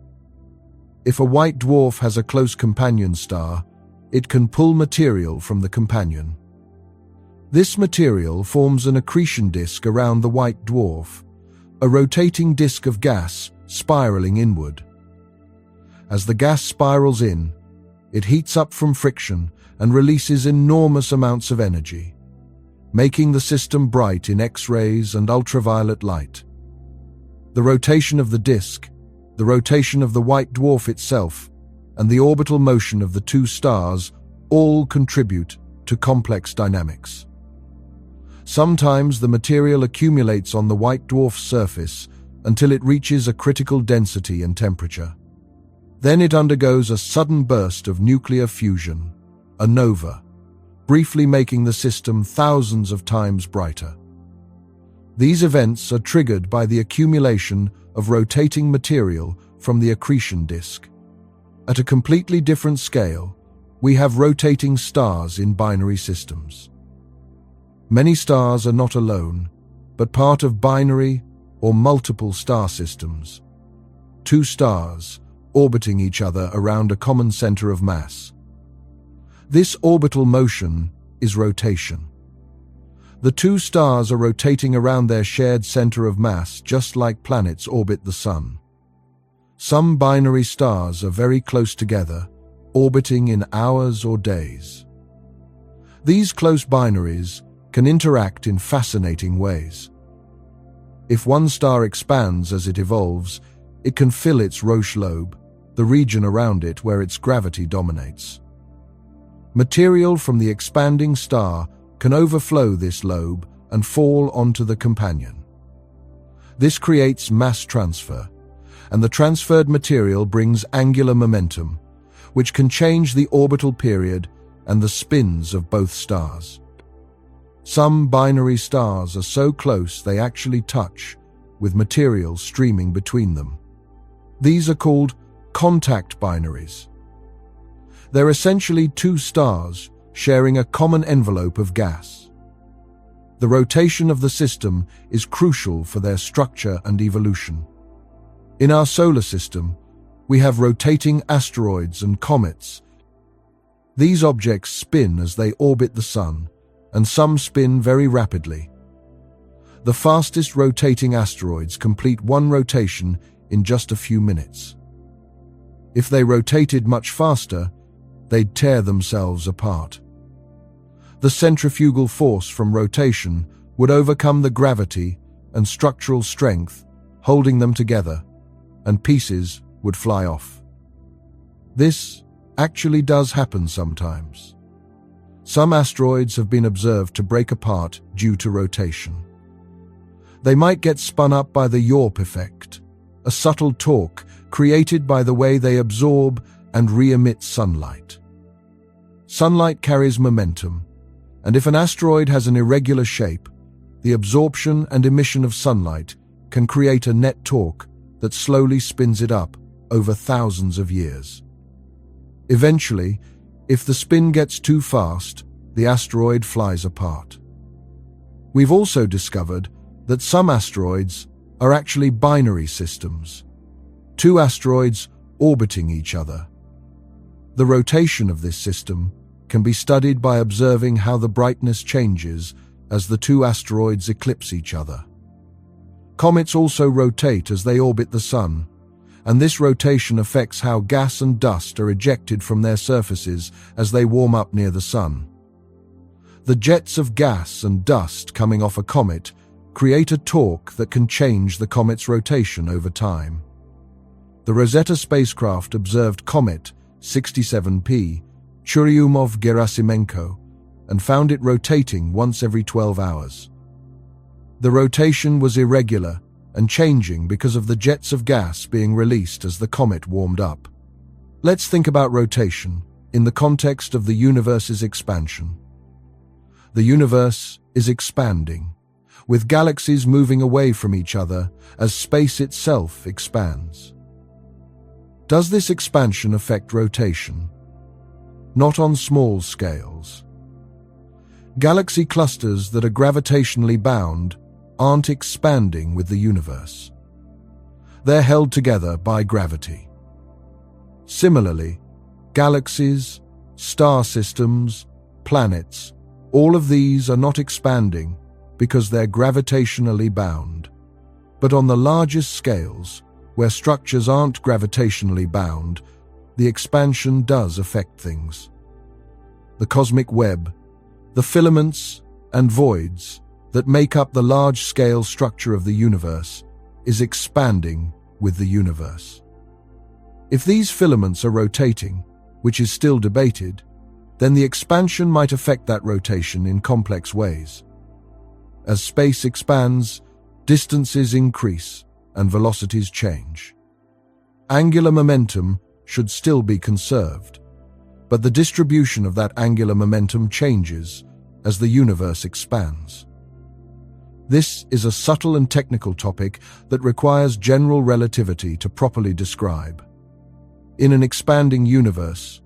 If a white dwarf has a close companion star, it can pull material from the companion. This material forms an accretion disk around the white dwarf, a rotating disk of gas spiraling inward. As the gas spirals in, it heats up from friction and releases enormous amounts of energy, making the system bright in X-rays and ultraviolet light. The rotation of the disk, the rotation of the white dwarf itself, and the orbital motion of the two stars all contribute to complex dynamics. Sometimes the material accumulates on the white dwarf's surface until it reaches a critical density and temperature. Then it undergoes a sudden burst of nuclear fusion, a nova, briefly making the system thousands of times brighter. These events are triggered by the accumulation of rotating material from the accretion disk. At a completely different scale, we have rotating stars in binary systems. Many stars are not alone, but part of binary or multiple star systems. Two stars orbiting each other around a common center of mass. This orbital motion is rotation. The two stars are rotating around their shared center of mass just like planets orbit the Sun. Some binary stars are very close together, orbiting in hours or days. These close binaries can interact in fascinating ways. If one star expands as it evolves, it can fill its Roche lobe, the region around it where its gravity dominates. Material from the expanding star can overflow this lobe and fall onto the companion. This creates mass transfer, and the transferred material brings angular momentum, which can change the orbital period and the spins of both stars. Some binary stars are so close they actually touch, with material streaming between them. These are called contact binaries. They're essentially two stars sharing a common envelope of gas. The rotation of the system is crucial for their structure and evolution. In our solar system, we have rotating asteroids and comets. These objects spin as they orbit the Sun, and some spin very rapidly. The fastest rotating asteroids complete one rotation in just a few minutes. If they rotated much faster, they'd tear themselves apart. The centrifugal force from rotation would overcome the gravity and structural strength holding them together, and pieces would fly off. This actually does happen sometimes. Some asteroids have been observed to break apart due to rotation. They might get spun up by the Yorp effect, a subtle torque created by the way they absorb and re-emit sunlight. Sunlight carries momentum, and if an asteroid has an irregular shape, the absorption and emission of sunlight can create a net torque that slowly spins it up over thousands of years. Eventually, if the spin gets too fast, the asteroid flies apart. We've also discovered that some asteroids are actually binary systems, two asteroids orbiting each other. The rotation of this system can be studied by observing how the brightness changes as the two asteroids eclipse each other. Comets also rotate as they orbit the Sun, and this rotation affects how gas and dust are ejected from their surfaces as they warm up near the Sun. The jets of gas and dust coming off a comet create a torque that can change the comet's rotation over time. The Rosetta spacecraft observed comet 67P Churyumov-Gerasimenko and found it rotating once every 12 hours. The rotation was irregular and changing because of the jets of gas being released as the comet warmed up. Let's think about rotation in the context of the universe's expansion. The universe is expanding, with galaxies moving away from each other as space itself expands. Does this expansion affect rotation? Not on small scales. Galaxy clusters that are gravitationally bound aren't expanding with the universe. They're held together by gravity. Similarly, galaxies, star systems, planets, all of these are not expanding because they're gravitationally bound. But on the largest scales, where structures aren't gravitationally bound, the expansion does affect things. The cosmic web, the filaments and voids that make up the large-scale structure of the universe, is expanding with the universe. If these filaments are rotating, which is still debated, then the expansion might affect that rotation in complex ways. As space expands, distances increase and velocities change. Angular momentum should still be conserved, but the distribution of that angular momentum changes as the universe expands. This is a subtle and technical topic that requires general relativity to properly describe. In an expanding universe,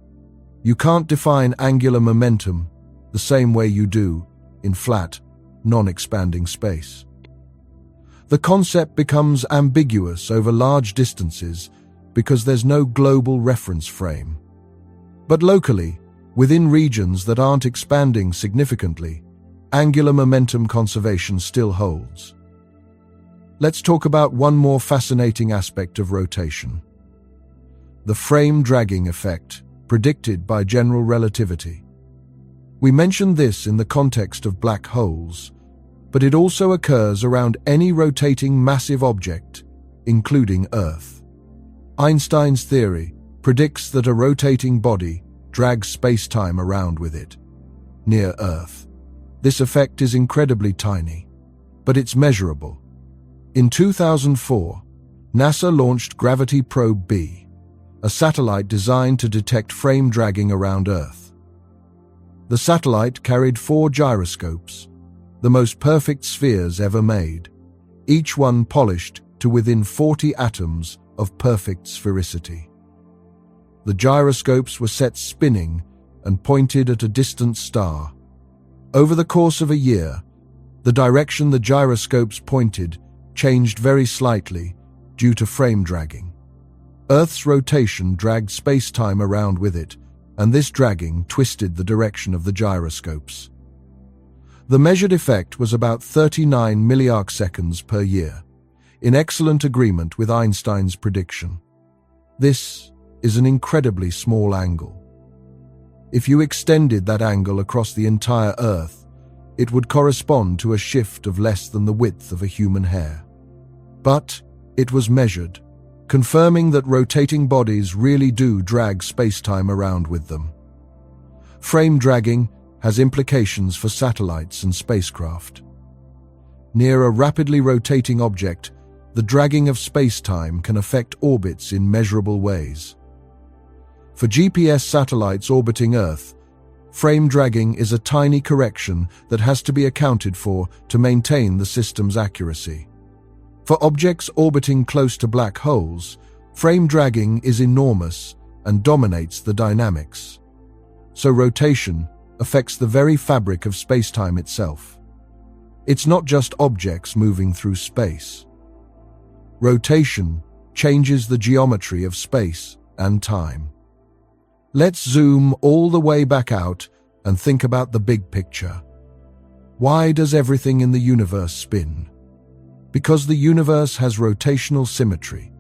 you can't define angular momentum the same way you do in flat, non-expanding space. The concept becomes ambiguous over large distances because there's no global reference frame. But locally, within regions that aren't expanding significantly, angular momentum conservation still holds. Let's talk about one more fascinating aspect of rotation: the frame dragging effect predicted by general relativity. We mentioned this in the context of black holes, but it also occurs around any rotating massive object, including Earth. Einstein's theory predicts that a rotating body drags space-time around with it, near Earth. This effect is incredibly tiny, but it's measurable. In 2004, NASA launched Gravity Probe B, a satellite designed to detect frame dragging around Earth. The satellite carried 4 gyroscopes, the most perfect spheres ever made, each one polished to within 40 atoms of perfect sphericity. The gyroscopes were set spinning and pointed at a distant star. Over the course of a year, the direction the gyroscopes pointed changed very slightly due to frame dragging. Earth's rotation dragged space-time around with it, and this dragging twisted the direction of the gyroscopes. The measured effect was about 39 milliarcseconds per year, in excellent agreement with Einstein's prediction. This is an incredibly small angle. If you extended that angle across the entire Earth, it would correspond to a shift of less than the width of a human hair. But it was measured, confirming that rotating bodies really do drag spacetime around with them. Frame dragging has implications for satellites and spacecraft. Near a rapidly rotating object, the dragging of spacetime can affect orbits in measurable ways. For GPS satellites orbiting Earth, frame dragging is a tiny correction that has to be accounted for to maintain the system's accuracy. For objects orbiting close to black holes, frame dragging is enormous and dominates the dynamics. So rotation affects the very fabric of spacetime itself. It's not just objects moving through space. Rotation changes the geometry of space and time. Let's zoom all the way back out and think about the big picture. Why does everything in the universe spin? Because the universe has rotational symmetry,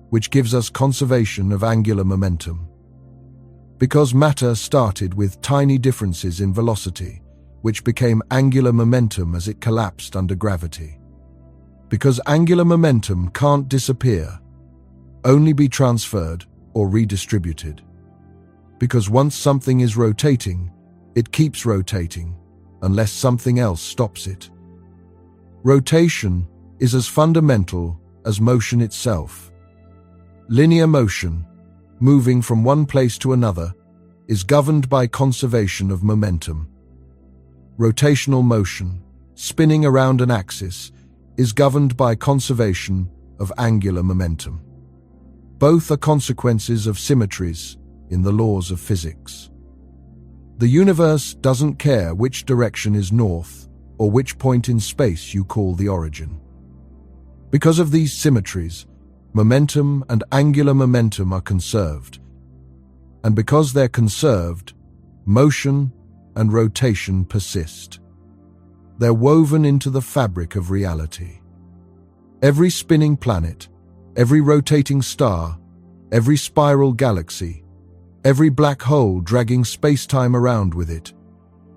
which gives us conservation of angular momentum. Because matter started with tiny differences in velocity, which became angular momentum as it collapsed under gravity. Because angular momentum can't disappear, only be transferred or redistributed. Because once something is rotating, it keeps rotating, unless something else stops it. Rotation is as fundamental as motion itself. Linear motion, moving from one place to another, is governed by conservation of momentum. Rotational motion, spinning around an axis, is governed by conservation of angular momentum. Both are consequences of symmetries in the laws of physics. The universe doesn't care which direction is north or which point in space you call the origin. Because of these symmetries, momentum and angular momentum are conserved. And because they're conserved, motion and rotation persist. They're woven into the fabric of reality. Every spinning planet, every rotating star, every spiral galaxy, every black hole dragging spacetime around with it,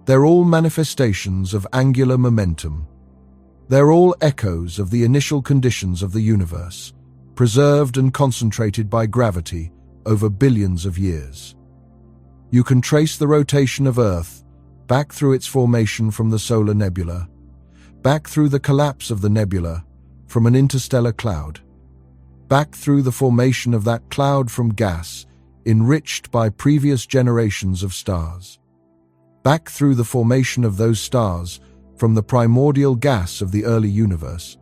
they're all manifestations of angular momentum. They're all echoes of the initial conditions of the universe, preserved and concentrated by gravity over billions of years. You can trace the rotation of Earth back through its formation from the solar nebula, back through the collapse of the nebula from an interstellar cloud, back through the formation of that cloud from gas enriched by previous generations of stars, back through the formation of those stars from the primordial gas of the early universe,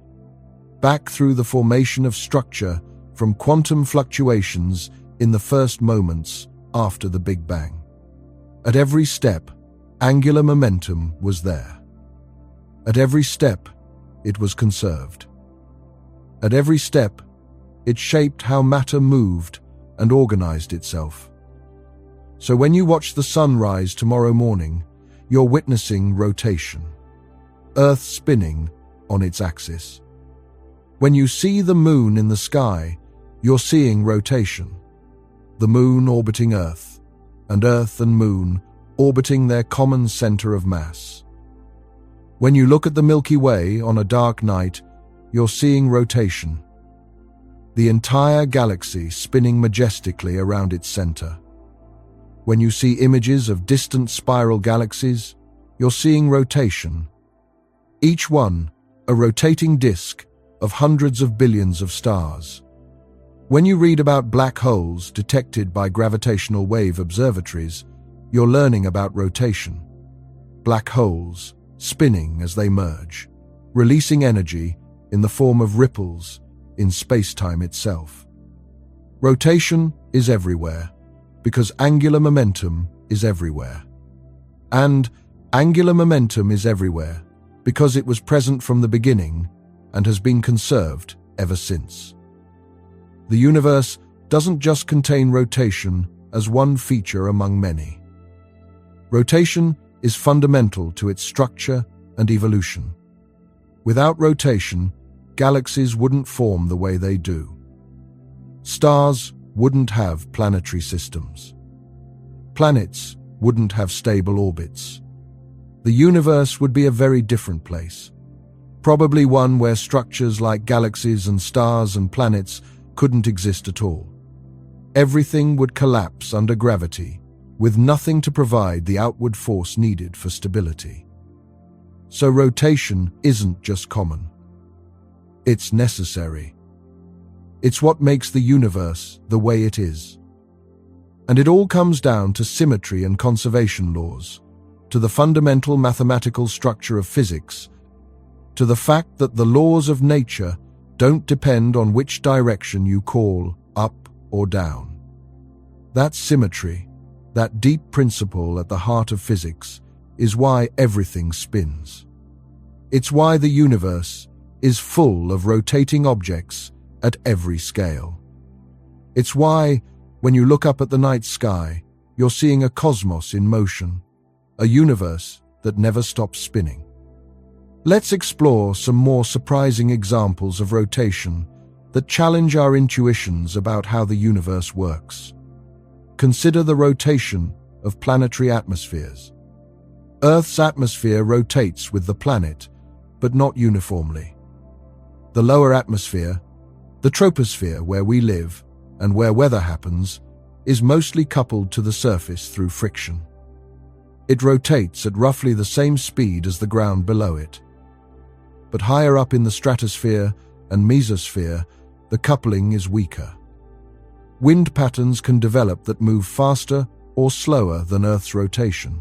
back through the formation of structure from quantum fluctuations in the first moments after the Big Bang. At every step, angular momentum was there. At every step, it was conserved. At every step, it shaped how matter moved and organized itself. So when you watch the sun rise tomorrow morning, you're witnessing rotation, Earth spinning on its axis. When you see the moon in the sky, you're seeing rotation, the moon orbiting Earth, and Earth and moon orbiting their common center of mass. When you look at the Milky Way on a dark night, you're seeing rotation, the entire galaxy spinning majestically around its center. When you see images of distant spiral galaxies, you're seeing rotation, each one a rotating disk of hundreds of billions of stars. When you read about black holes detected by gravitational wave observatories, you're learning about rotation. Black holes spinning as they merge, releasing energy in the form of ripples in space-time itself. Rotation is everywhere because angular momentum is everywhere. And angular momentum is everywhere because it was present from the beginning and has been conserved ever since. The universe doesn't just contain rotation as one feature among many. Rotation is fundamental to its structure and evolution. Without rotation, galaxies wouldn't form the way they do. Stars wouldn't have planetary systems. Planets wouldn't have stable orbits. The universe would be a very different place. Probably one where structures like galaxies and stars and planets couldn't exist at all. Everything would collapse under gravity, with nothing to provide the outward force needed for stability. So rotation isn't just common. It's necessary. It's what makes the universe the way it is. And it all comes down to symmetry and conservation laws, to the fundamental mathematical structure of physics, to the fact that the laws of nature don't depend on which direction you call up or down. That symmetry, that deep principle at the heart of physics, is why everything spins. It's why the universe is full of rotating objects at every scale. It's why, when you look up at the night sky, you're seeing a cosmos in motion, a universe that never stops spinning. Let's explore some more surprising examples of rotation that challenge our intuitions about how the universe works. Consider the rotation of planetary atmospheres. Earth's atmosphere rotates with the planet, but not uniformly. The lower atmosphere, the troposphere where we live and where weather happens, is mostly coupled to the surface through friction. It rotates at roughly the same speed as the ground below it. But higher up in the stratosphere and mesosphere, the coupling is weaker. Wind patterns can develop that move faster or slower than Earth's rotation.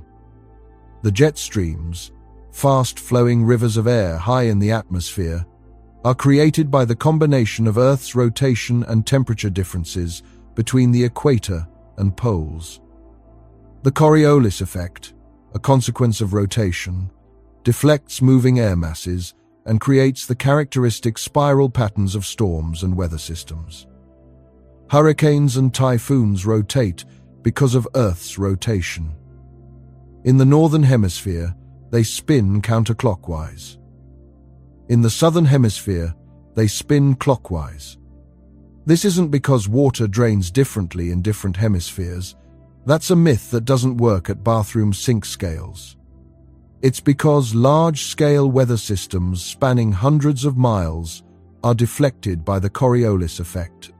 The jet streams, fast-flowing rivers of air high in the atmosphere, are created by the combination of Earth's rotation and temperature differences between the equator and poles. The Coriolis effect, a consequence of rotation, deflects moving air masses and creates the characteristic spiral patterns of storms and weather systems. Hurricanes and typhoons rotate because of Earth's rotation. In the northern hemisphere, they spin counterclockwise. In the southern hemisphere, they spin clockwise. This isn't because water drains differently in different hemispheres. That's a myth that doesn't work at bathroom sink scales. It's because large-scale weather systems spanning hundreds of miles are deflected by the Coriolis effect.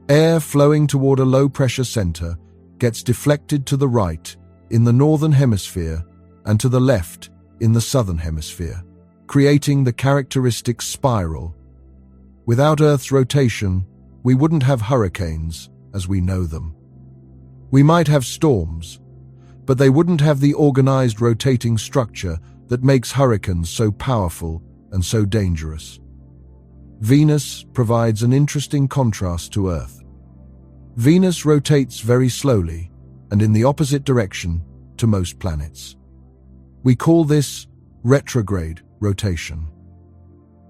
Air flowing toward a low-pressure center gets deflected to the right in the northern hemisphere and to the left in the southern hemisphere, creating the characteristic spiral. Without Earth's rotation, we wouldn't have hurricanes as we know them. We might have storms, but they wouldn't have the organized rotating structure that makes hurricanes so powerful and so dangerous. Venus provides an interesting contrast to Earth. Venus rotates very slowly and in the opposite direction to most planets. We call this retrograde rotation.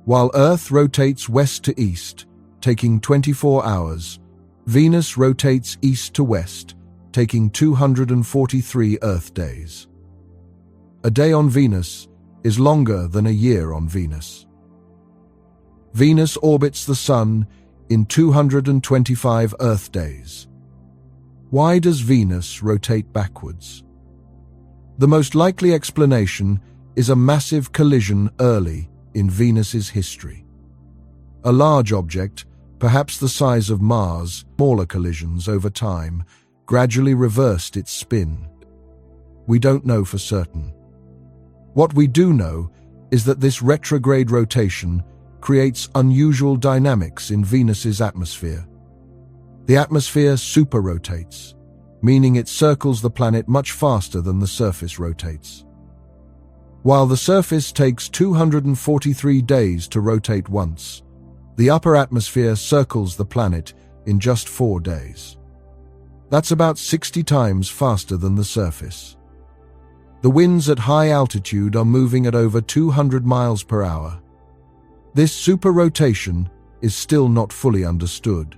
While Earth rotates west to east, taking 24 hours, Venus rotates east to west, taking 243 Earth days. A day on Venus is longer than a year on Venus. Venus orbits the Sun in 225 Earth days. Why does Venus rotate backwards? The most likely explanation is a massive collision early in Venus's history. A large object, perhaps the size of Mars, smaller collisions over time, gradually reversed its spin. We don't know for certain. What we do know is that this retrograde rotation creates unusual dynamics in Venus's atmosphere. The atmosphere superrotates, meaning it circles the planet much faster than the surface rotates. While the surface takes 243 days to rotate once, the upper atmosphere circles the planet in just 4 days. That's about 60 times faster than the surface. The winds at high altitude are moving at over 200 miles per hour. This superrotation is still not fully understood.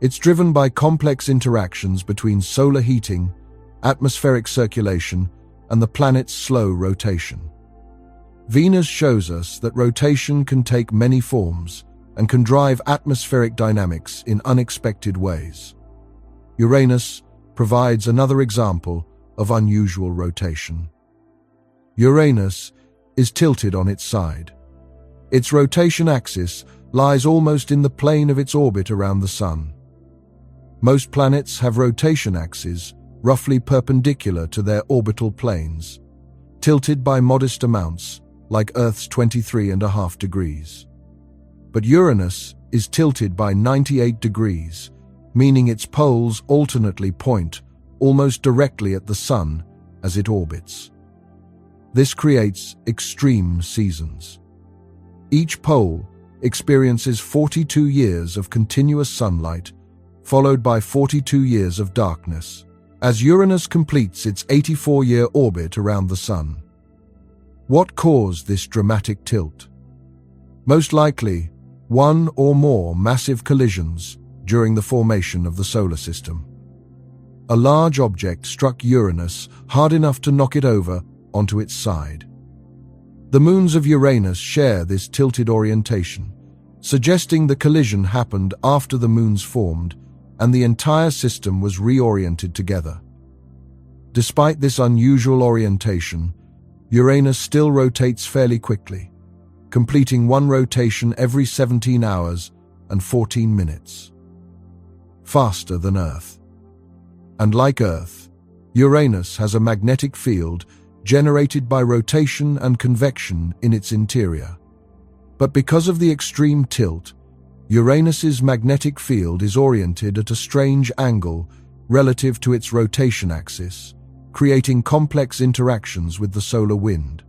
It's driven by complex interactions between solar heating, atmospheric circulation, and the planet's slow rotation. Venus shows us that rotation can take many forms and can drive atmospheric dynamics in unexpected ways. Uranus provides another example of unusual rotation. Uranus is tilted on its side. Its rotation axis lies almost in the plane of its orbit around the Sun. Most planets have rotation axes roughly perpendicular to their orbital planes, tilted by modest amounts, like Earth's 23.5 degrees. But Uranus is tilted by 98 degrees, meaning its poles alternately point almost directly at the Sun as it orbits. This creates extreme seasons. Each pole experiences 42 years of continuous sunlight, followed by 42 years of darkness, as Uranus completes its 84-year orbit around the Sun. What caused this dramatic tilt? Most likely, one or more massive collisions during the formation of the solar system. A large object struck Uranus hard enough to knock it over onto its side. The moons of Uranus share this tilted orientation, suggesting the collision happened after the moons formed and the entire system was reoriented together. Despite this unusual orientation, Uranus still rotates fairly quickly, completing one rotation every 17 hours and 14 minutes. Faster than Earth. And like Earth, Uranus has a magnetic field generated by rotation and convection in its interior. But because of the extreme tilt, Uranus's magnetic field is oriented at a strange angle relative to its rotation axis, creating complex interactions with the solar wind.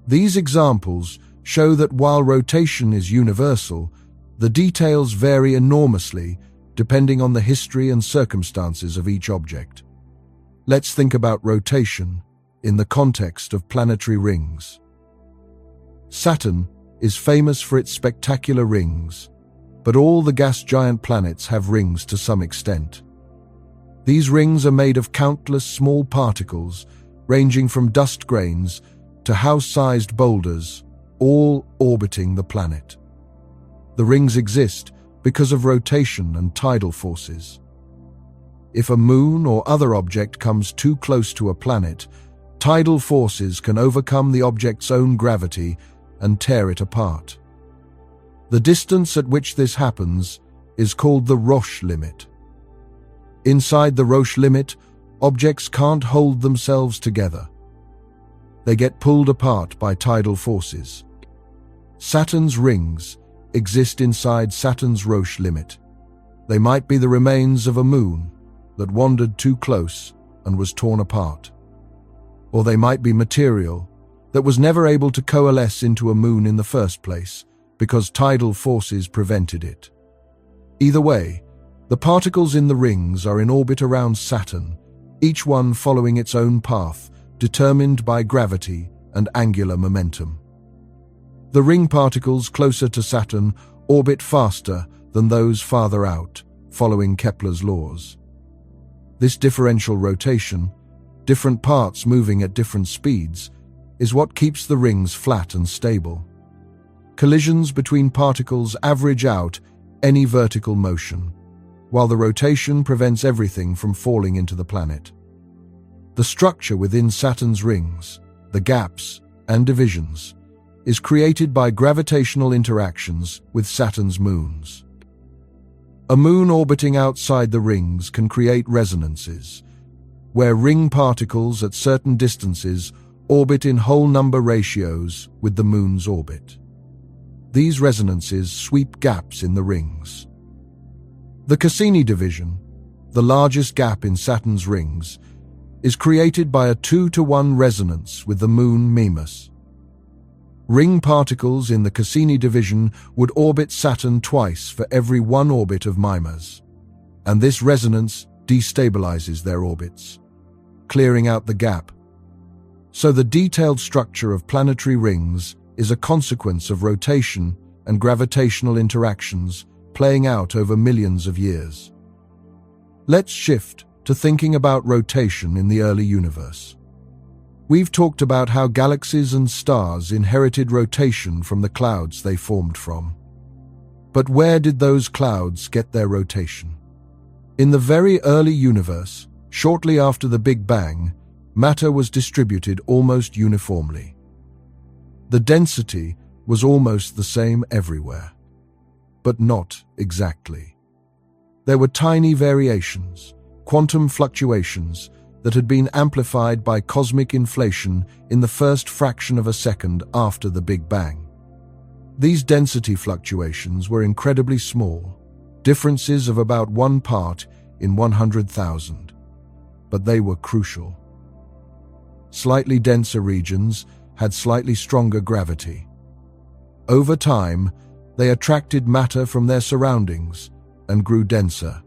These examples show that while rotation is universal, the details vary enormously depending on the history and circumstances of each object. Let's think about rotation in the context of planetary rings. Saturn is famous for its spectacular rings, but all the gas giant planets have rings to some extent. These rings are made of countless small particles, ranging from dust grains to house-sized boulders, all orbiting the planet. The rings exist because of rotation and tidal forces. If a moon or other object comes too close to a planet, tidal forces can overcome the object's own gravity and tear it apart. The distance at which this happens is called the Roche limit. Inside the Roche limit, objects can't hold themselves together. They get pulled apart by tidal forces. Saturn's rings exist inside Saturn's Roche limit. They might be the remains of a moon that wandered too close and was torn apart. Or they might be material that was never able to coalesce into a moon in the first place because tidal forces prevented it. Either way, the particles in the rings are in orbit around Saturn, each one following its own path, determined by gravity and angular momentum. The ring particles closer to Saturn orbit faster than those farther out, following Kepler's laws. This differential rotation, different parts moving at different speeds, is what keeps the rings flat and stable. Collisions between particles average out any vertical motion, while the rotation prevents everything from falling into the planet. The structure within Saturn's rings, the gaps and divisions, is created by gravitational interactions with Saturn's moons. A moon orbiting outside the rings can create resonances, where ring particles at certain distances orbit in whole number ratios with the moon's orbit. These resonances sweep gaps in the rings. The Cassini division, the largest gap in Saturn's rings, is created by a 2-to-1 resonance with the moon Mimas. Ring particles in the Cassini division would orbit Saturn twice for every one orbit of Mimas, and this resonance destabilizes their orbits, clearing out the gap. So the detailed structure of planetary rings is a consequence of rotation and gravitational interactions playing out over millions of years. Let's shift to thinking about rotation in the early universe. We've talked about how galaxies and stars inherited rotation from the clouds they formed from. But where did those clouds get their rotation? In the very early universe, shortly after the Big Bang, matter was distributed almost uniformly. The density was almost the same everywhere, but not exactly. There were tiny variations, quantum fluctuations, that had been amplified by cosmic inflation in the first fraction of a second after the Big Bang. These density fluctuations were incredibly small, differences of about 1 part in 100,000, but they were crucial. Slightly denser regions had slightly stronger gravity. Over time, they attracted matter from their surroundings and grew denser.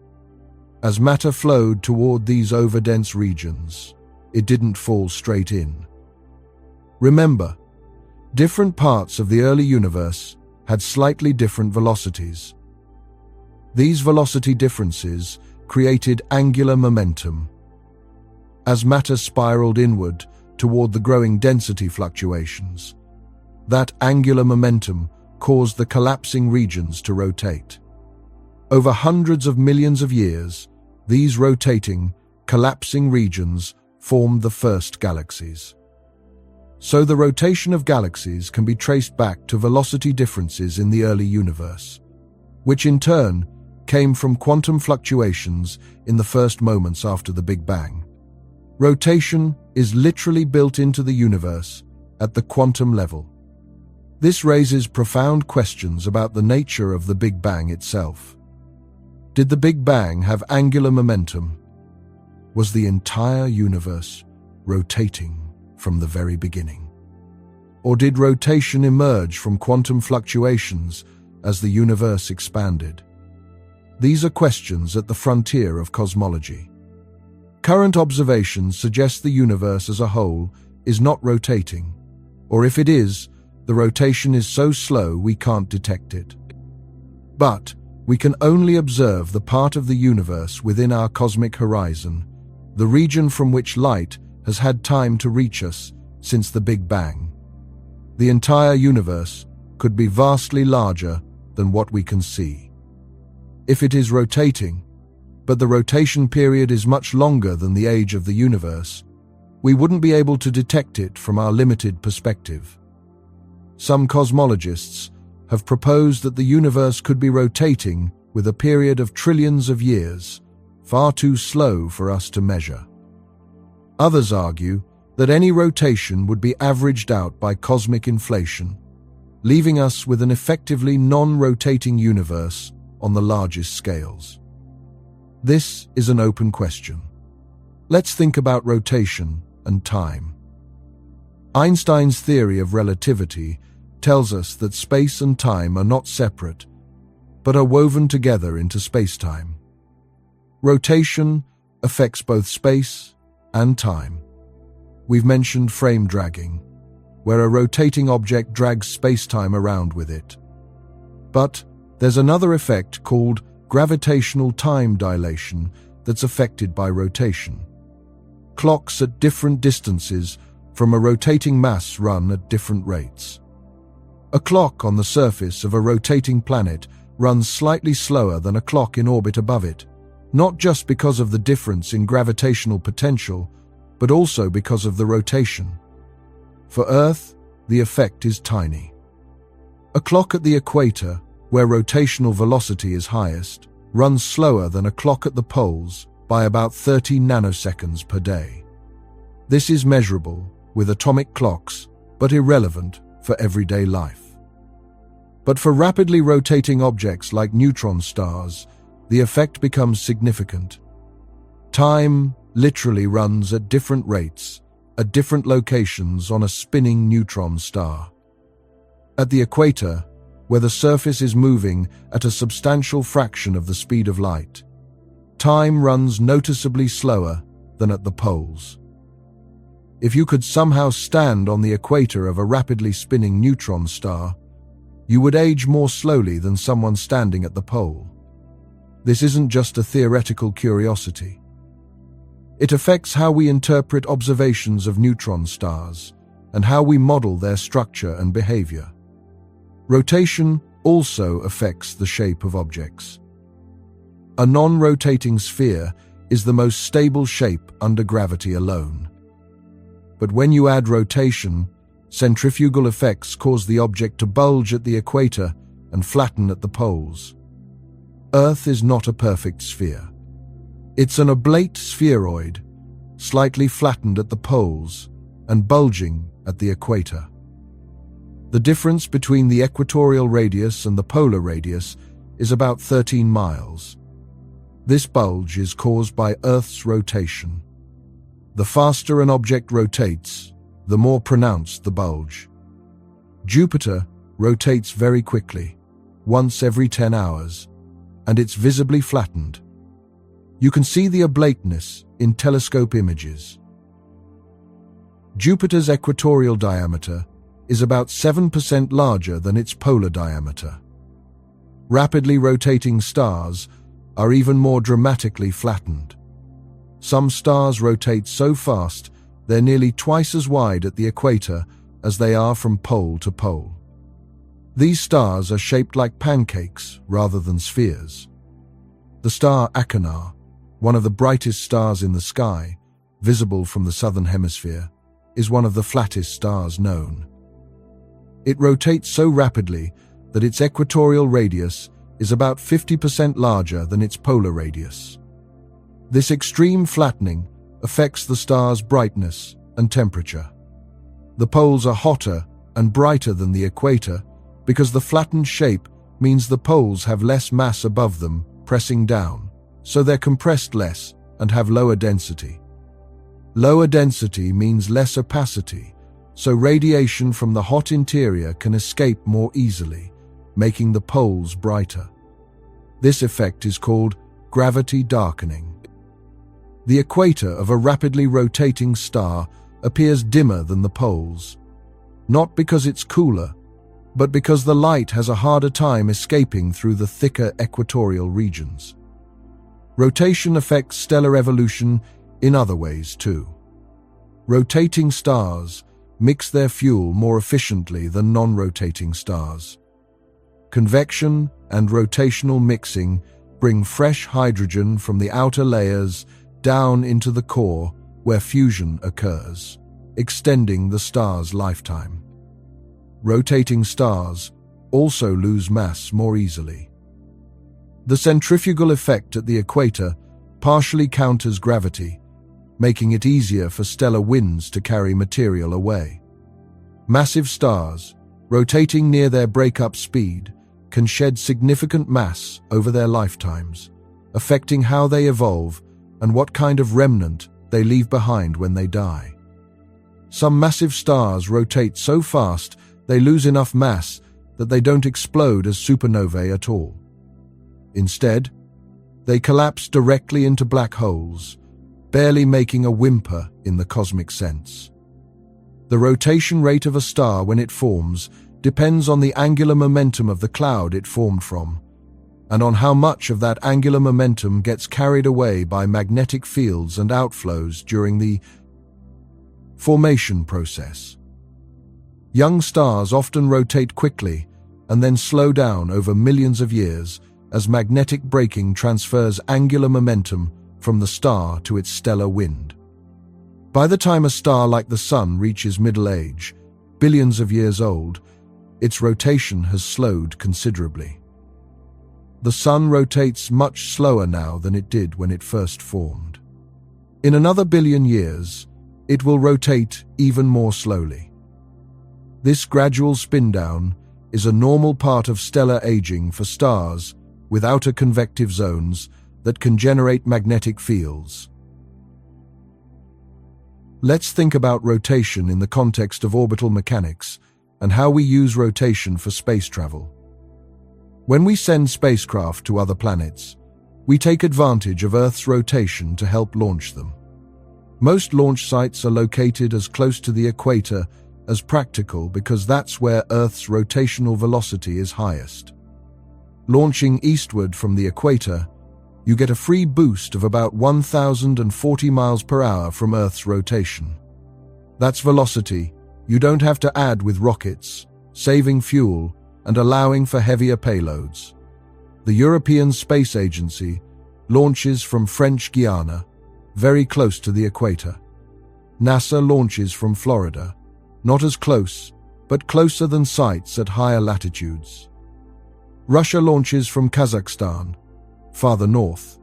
As matter flowed toward these overdense regions, it didn't fall straight in. Remember, different parts of the early universe had slightly different velocities. These velocity differences created angular momentum. As matter spiraled inward toward the growing density fluctuations, that angular momentum caused the collapsing regions to rotate. Over hundreds of millions of years, these rotating, collapsing regions formed the first galaxies. So the rotation of galaxies can be traced back to velocity differences in the early universe, which in turn came from quantum fluctuations in the first moments after the Big Bang. Rotation is literally built into the universe at the quantum level. This raises profound questions about the nature of the Big Bang itself. Did the Big Bang have angular momentum? Was the entire universe rotating from the very beginning? Or did rotation emerge from quantum fluctuations as the universe expanded? These are questions at the frontier of cosmology. Current observations suggest the universe as a whole is not rotating, or if it is, the rotation is so slow we can't detect it. But we can only observe the part of the universe within our cosmic horizon, the region from which light has had time to reach us since the Big Bang. The entire universe could be vastly larger than what we can see. If it is rotating, but the rotation period is much longer than the age of the universe, we wouldn't be able to detect it from our limited perspective. Some cosmologists have proposed that the universe could be rotating with a period of trillions of years, far too slow for us to measure. Others argue that any rotation would be averaged out by cosmic inflation, leaving us with an effectively non-rotating universe on the largest scales. This is an open question. Let's think about rotation and time. Einstein's theory of relativity tells us that space and time are not separate, but are woven together into spacetime. Rotation affects both space and time. We've mentioned frame dragging, where a rotating object drags spacetime around with it. But there's another effect called gravitational time dilation that's affected by rotation. Clocks at different distances from a rotating mass run at different rates. A clock on the surface of a rotating planet runs slightly slower than a clock in orbit above it, not just because of the difference in gravitational potential, but also because of the rotation. For Earth, the effect is tiny. A clock at the equator, where rotational velocity is highest, runs slower than a clock at the poles by about 30 nanoseconds per day. This is measurable with atomic clocks, but irrelevant for everyday life. But for rapidly rotating objects like neutron stars, the effect becomes significant. Time literally runs at different rates, at different locations on a spinning neutron star. At the equator, where the surface is moving at a substantial fraction of the speed of light, time runs noticeably slower than at the poles. If you could somehow stand on the equator of a rapidly spinning neutron star, you would age more slowly than someone standing at the pole. This isn't just a theoretical curiosity. It affects how we interpret observations of neutron stars and how we model their structure and behavior. Rotation also affects the shape of objects. A non-rotating sphere is the most stable shape under gravity alone. But when you add rotation, centrifugal effects cause the object to bulge at the equator and flatten at the poles. Earth is not a perfect sphere. It's an oblate spheroid, slightly flattened at the poles and bulging at the equator. The difference between the equatorial radius and the polar radius is about 13 miles. This bulge is caused by Earth's rotation. The faster an object rotates, the more pronounced the bulge. Jupiter rotates very quickly, once every 10 hours, and it's visibly flattened. You can see the oblateness in telescope images. Jupiter's equatorial diameter is about 7% larger than its polar diameter. Rapidly rotating stars are even more dramatically flattened. Some stars rotate so fast they're nearly twice as wide at the equator as they are from pole to pole. These stars are shaped like pancakes rather than spheres. The star Achernar, one of the brightest stars in the sky, visible from the southern hemisphere, is one of the flattest stars known. It rotates so rapidly that its equatorial radius is about 50% larger than its polar radius. This extreme flattening affects the star's brightness and temperature. The poles are hotter and brighter than the equator because the flattened shape means the poles have less mass above them pressing down, so they're compressed less and have lower density. Lower density means less opacity, so radiation from the hot interior can escape more easily, making the poles brighter. This effect is called gravity darkening. The equator of a rapidly rotating star appears dimmer than the poles, not because it's cooler, but because the light has a harder time escaping through the thicker equatorial regions. Rotation affects stellar evolution in other ways too. Rotating stars mix their fuel more efficiently than non-rotating stars. Convection and rotational mixing bring fresh hydrogen from the outer layers down into the core where fusion occurs, extending the star's lifetime. Rotating stars also lose mass more easily. The centrifugal effect at the equator partially counters gravity, making it easier for stellar winds to carry material away. Massive stars, rotating near their breakup speed, can shed significant mass over their lifetimes, affecting how they evolve and what kind of remnant they leave behind when they die. Some massive stars rotate so fast they lose enough mass that they don't explode as supernovae at all. Instead, they collapse directly into black holes, barely making a whimper in the cosmic sense. The rotation rate of a star when it forms depends on the angular momentum of the cloud it formed from, and on how much of that angular momentum gets carried away by magnetic fields and outflows during the formation process. Young stars often rotate quickly and then slow down over millions of years as magnetic braking transfers angular momentum from the star to its stellar wind. By the time a star like the Sun reaches middle age, billions of years old, its rotation has slowed considerably. The Sun rotates much slower now than it did when it first formed. In another billion years, it will rotate even more slowly. This gradual spin-down is a normal part of stellar aging for stars with outer convective zones that can generate magnetic fields. Let's think about rotation in the context of orbital mechanics and how we use rotation for space travel. When we send spacecraft to other planets, we take advantage of Earth's rotation to help launch them. Most launch sites are located as close to the equator as practical because that's where Earth's rotational velocity is highest. Launching eastward from the equator, you get a free boost of about 1,040 miles per hour from Earth's rotation. That's velocity you don't have to add with rockets, saving fuel and allowing for heavier payloads. The European Space Agency launches from French Guiana, very close to the equator. NASA launches from Florida, not as close, but closer than sites at higher latitudes. Russia launches from Kazakhstan, farther north,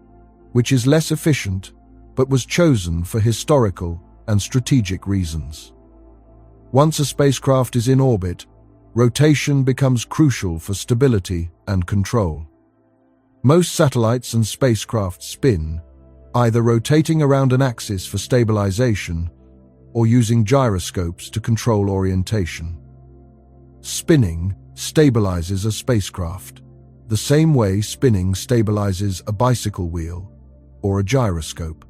which is less efficient, but was chosen for historical and strategic reasons. Once a spacecraft is in orbit, rotation becomes crucial for stability and control. Most satellites and spacecraft spin, either rotating around an axis for stabilization or using gyroscopes to control orientation. Spinning stabilizes a spacecraft, the same way spinning stabilizes a bicycle wheel or a gyroscope.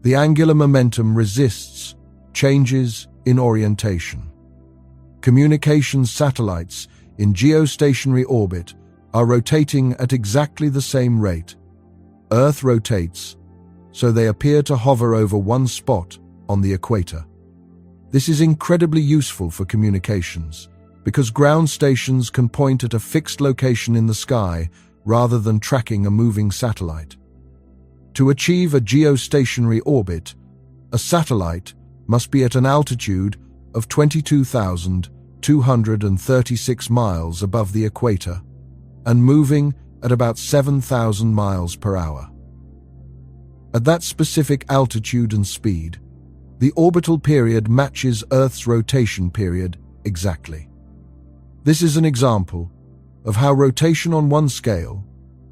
The angular momentum resists changes in orientation. Communications satellites in geostationary orbit are rotating at exactly the same rate. Earth rotates, so they appear to hover over one spot on the equator. This is incredibly useful for communications, because ground stations can point at a fixed location in the sky rather than tracking a moving satellite. To achieve a geostationary orbit, a satellite must be at an altitude of 22,236 miles above the equator and moving at about 7,000 miles per hour. At that specific altitude and speed, the orbital period matches Earth's rotation period exactly. This is an example of how rotation on one scale,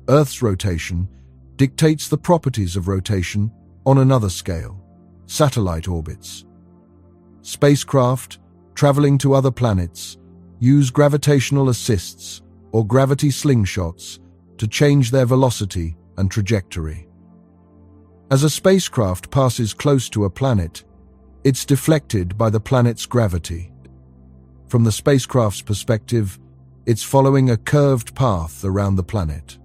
Earth's rotation, dictates the properties of rotation on another scale, satellite orbits. Spacecraft traveling to other planets use gravitational assists or gravity slingshots to change their velocity and trajectory. As a spacecraft passes close to a planet, it's deflected by the planet's gravity. From the spacecraft's perspective, it's following a curved path around the planet.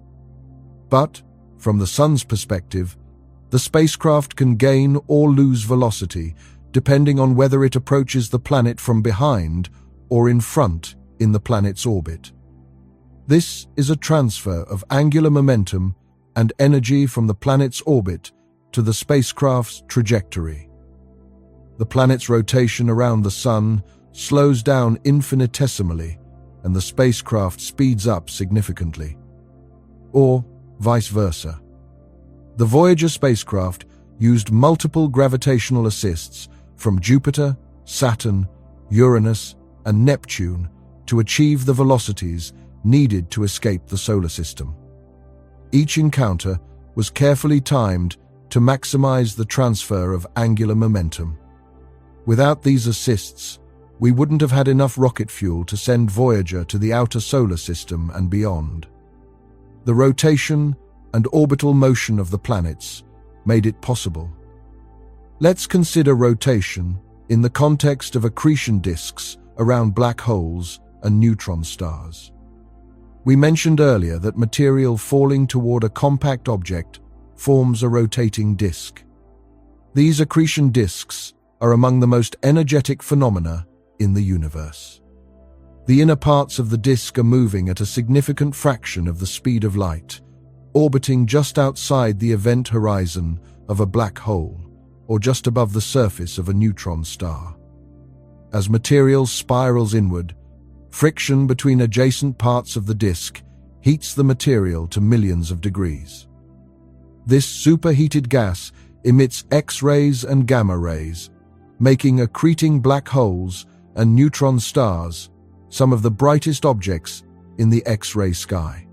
But, from the Sun's perspective, the spacecraft can gain or lose velocity depending on whether it approaches the planet from behind or in front in the planet's orbit. This is a transfer of angular momentum and energy from the planet's orbit to the spacecraft's trajectory. The planet's rotation around the Sun slows down infinitesimally, and the spacecraft speeds up significantly. Or vice versa. The Voyager spacecraft used multiple gravitational assists from Jupiter, Saturn, Uranus, and Neptune to achieve the velocities needed to escape the solar system. Each encounter was carefully timed to maximize the transfer of angular momentum. Without these assists, we wouldn't have had enough rocket fuel to send Voyager to the outer solar system and beyond. The rotation and orbital motion of the planets made it possible. Let's consider rotation in the context of accretion disks around black holes and neutron stars. We mentioned earlier that material falling toward a compact object forms a rotating disk. These accretion disks are among the most energetic phenomena in the universe. The inner parts of the disk are moving at a significant fraction of the speed of light, orbiting just outside the event horizon of a black hole, or just above the surface of a neutron star. As material spirals inward, friction between adjacent parts of the disk heats the material to millions of degrees. This superheated gas emits X-rays and gamma rays, making accreting black holes and neutron stars some of the brightest objects in the X-ray sky.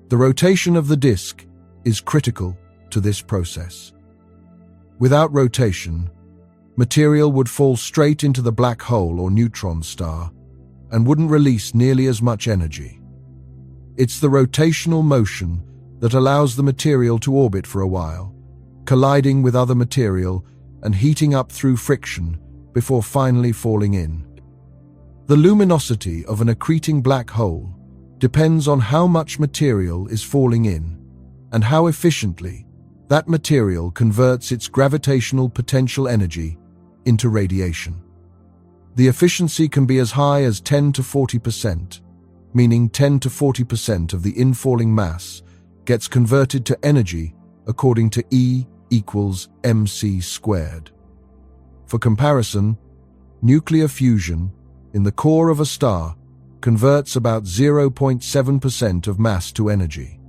The rotation of the disk is critical to this process. Without rotation, material would fall straight into the black hole or neutron star and wouldn't release nearly as much energy. It's the rotational motion that allows the material to orbit for a while, colliding with other material and heating up through friction before finally falling in. The luminosity of an accreting black hole depends on how much material is falling in and how efficiently that material converts its gravitational potential energy into radiation. The efficiency can be as high as 10 to 40%, meaning 10 to 40% of the infalling mass gets converted to energy according to E equals mc squared. For comparison, nuclear fusion in the core of a star converts about 0.7% of mass to energy.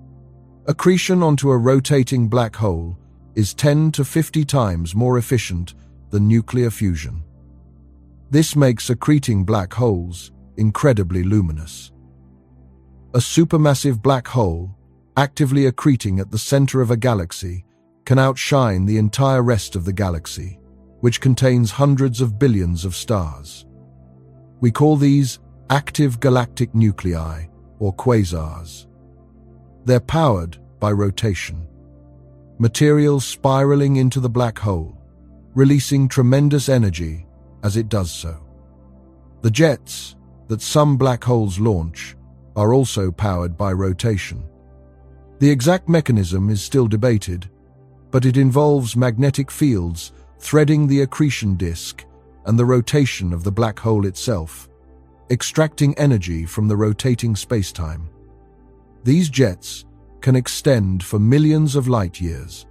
Accretion onto a rotating black hole is 10 to 50 times more efficient than nuclear fusion. This makes accreting black holes incredibly luminous. A supermassive black hole, actively accreting at the center of a galaxy, can outshine the entire rest of the galaxy, which contains hundreds of billions of stars. We call these active galactic nuclei, or quasars. They're powered by rotation. Material spiraling into the black hole, releasing tremendous energy as it does so. The jets that some black holes launch are also powered by rotation. The exact mechanism is still debated, but it involves magnetic fields threading the accretion disk and the rotation of the black hole itself, extracting energy from the rotating spacetime. These jets can extend for millions of light years,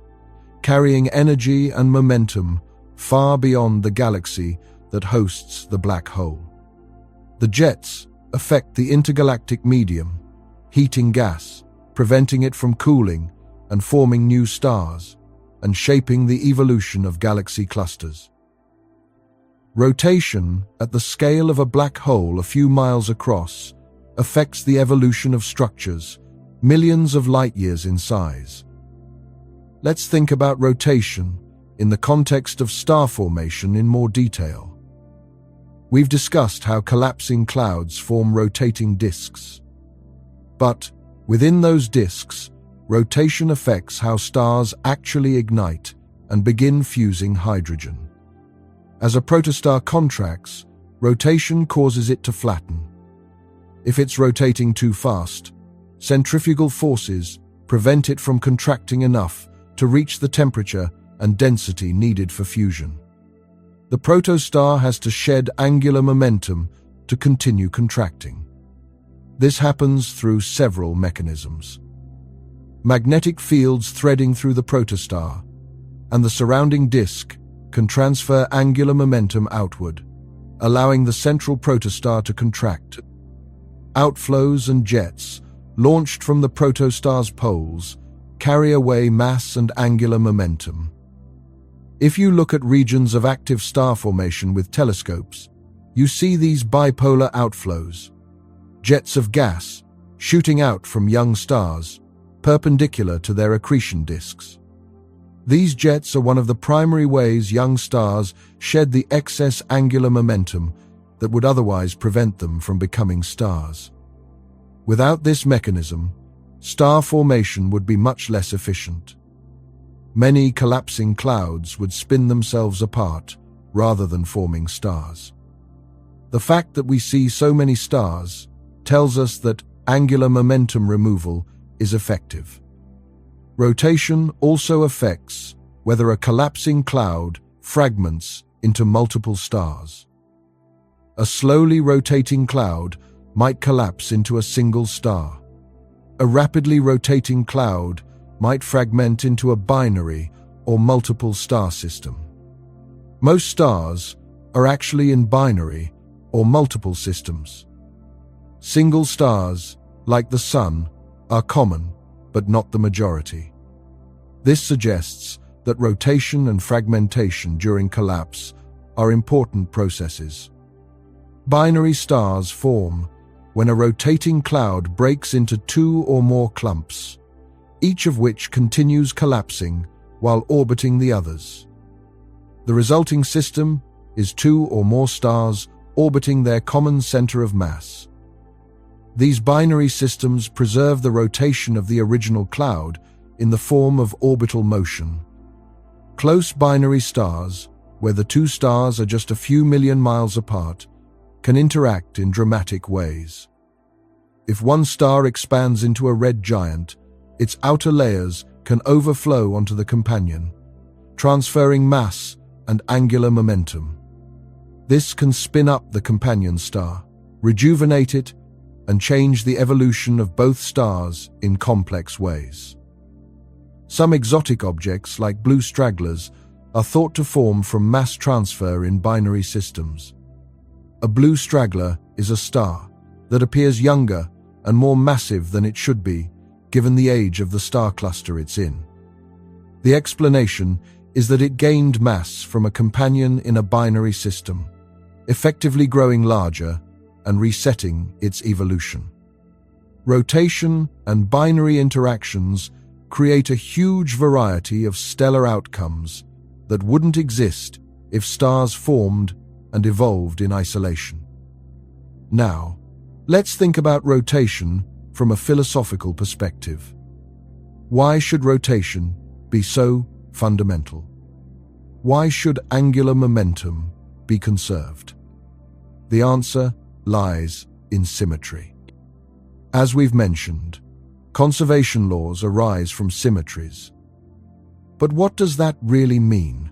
carrying energy and momentum far beyond the galaxy that hosts the black hole. The jets affect the intergalactic medium, heating gas, preventing it from cooling and forming new stars, and shaping the evolution of galaxy clusters. Rotation at the scale of a black hole a few miles across affects the evolution of structures millions of light years in size. Let's think about rotation in the context of star formation in more detail. We've discussed how collapsing clouds form rotating disks. But within those disks, rotation affects how stars actually ignite and begin fusing hydrogen. As a protostar contracts, rotation causes it to flatten. If it's rotating too fast, centrifugal forces prevent it from contracting enough to reach the temperature and density needed for fusion. The protostar has to shed angular momentum to continue contracting. This happens through several mechanisms. Magnetic fields threading through the protostar and the surrounding disk can transfer angular momentum outward, allowing the central protostar to contract. Outflows and jets, launched from the protostar's poles, carry away mass and angular momentum. If you look at regions of active star formation with telescopes, you see these bipolar outflows, jets of gas shooting out from young stars, perpendicular to their accretion disks. These jets are one of the primary ways young stars shed the excess angular momentum that would otherwise prevent them from becoming stars. Without this mechanism, star formation would be much less efficient. Many collapsing clouds would spin themselves apart rather than forming stars. The fact that we see so many stars tells us that angular momentum removal is effective. Rotation also affects whether a collapsing cloud fragments into multiple stars. A slowly rotating cloud might collapse into a single star. A rapidly rotating cloud might fragment into a binary or multiple star system. Most stars are actually in binary or multiple systems. Single stars, like the Sun, are common, but not the majority. This suggests that rotation and fragmentation during collapse are important processes. Binary stars form when a rotating cloud breaks into two or more clumps, each of which continues collapsing while orbiting the others. The resulting system is two or more stars orbiting their common center of mass. These binary systems preserve the rotation of the original cloud in the form of orbital motion. Close binary stars, where the two stars are just a few million miles apart, can interact in dramatic ways. If one star expands into a red giant, its outer layers can overflow onto the companion, transferring mass and angular momentum. This can spin up the companion star, rejuvenate it, and change the evolution of both stars in complex ways. Some exotic objects, like blue stragglers, are thought to form from mass transfer in binary systems. A blue straggler is a star that appears younger and more massive than it should be, given the age of the star cluster it's in. The explanation is that it gained mass from a companion in a binary system, effectively growing larger and resetting its evolution. Rotation and binary interactions create a huge variety of stellar outcomes that wouldn't exist if stars formed and evolved in isolation. Now, let's think about rotation from a philosophical perspective. Why should rotation be so fundamental? Why should angular momentum be conserved? The answer lies in symmetry. As we've mentioned, conservation laws arise from symmetries. But what does that really mean?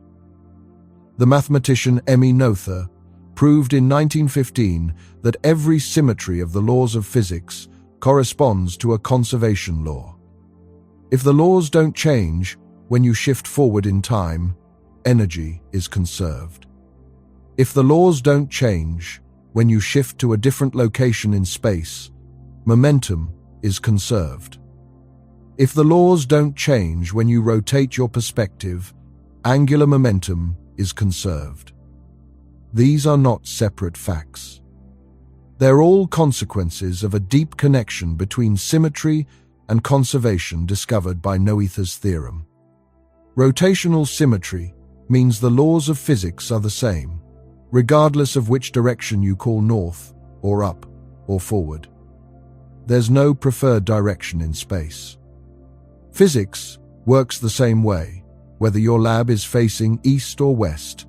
The mathematician Emmy Noether proved in 1915 that every symmetry of the laws of physics corresponds to a conservation law. If the laws don't change when you shift forward in time, energy is conserved. If the laws don't change when you shift to a different location in space, momentum is conserved. If the laws don't change when you rotate your perspective, angular momentum is conserved. These are not separate facts. They're all consequences of a deep connection between symmetry and conservation discovered by Noether's theorem. Rotational symmetry means the laws of physics are the same, regardless of which direction you call north or up or forward. There's no preferred direction in space. Physics works the same way, whether your lab is facing east or west.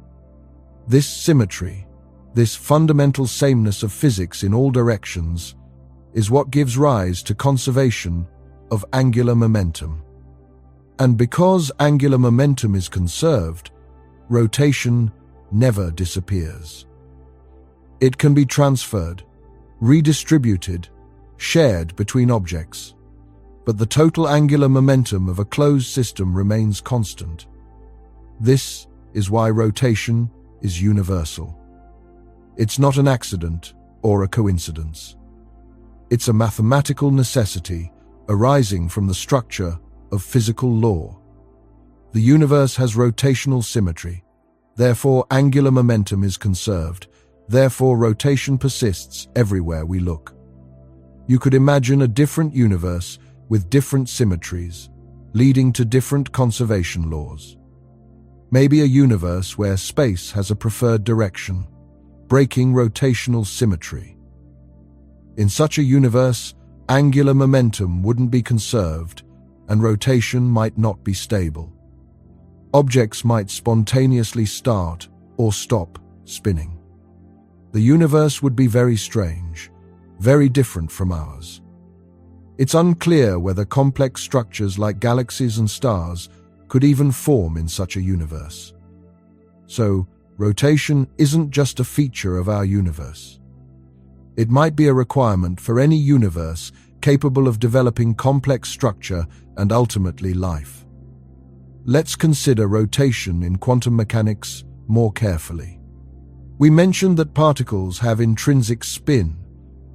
This symmetry, this fundamental sameness of physics in all directions, is what gives rise to conservation of angular momentum. And because angular momentum is conserved, rotation never disappears. It can be transferred, redistributed, shared between objects, but the total angular momentum of a closed system remains constant. This is why rotation is universal. It's not an accident or a coincidence. It's a mathematical necessity arising from the structure of physical law. The universe has rotational symmetry, therefore angular momentum is conserved, therefore rotation persists everywhere we look. You could imagine a different universe with different symmetries, leading to different conservation laws. Maybe a universe where space has a preferred direction, breaking rotational symmetry. In such a universe, angular momentum wouldn't be conserved, and rotation might not be stable. Objects might spontaneously start or stop spinning. The universe would be very strange, very different from ours. It's unclear whether complex structures like galaxies and stars could even form in such a universe. So, rotation isn't just a feature of our universe. It might be a requirement for any universe capable of developing complex structure and ultimately life. Let's consider rotation in quantum mechanics more carefully. We mentioned that particles have intrinsic spin,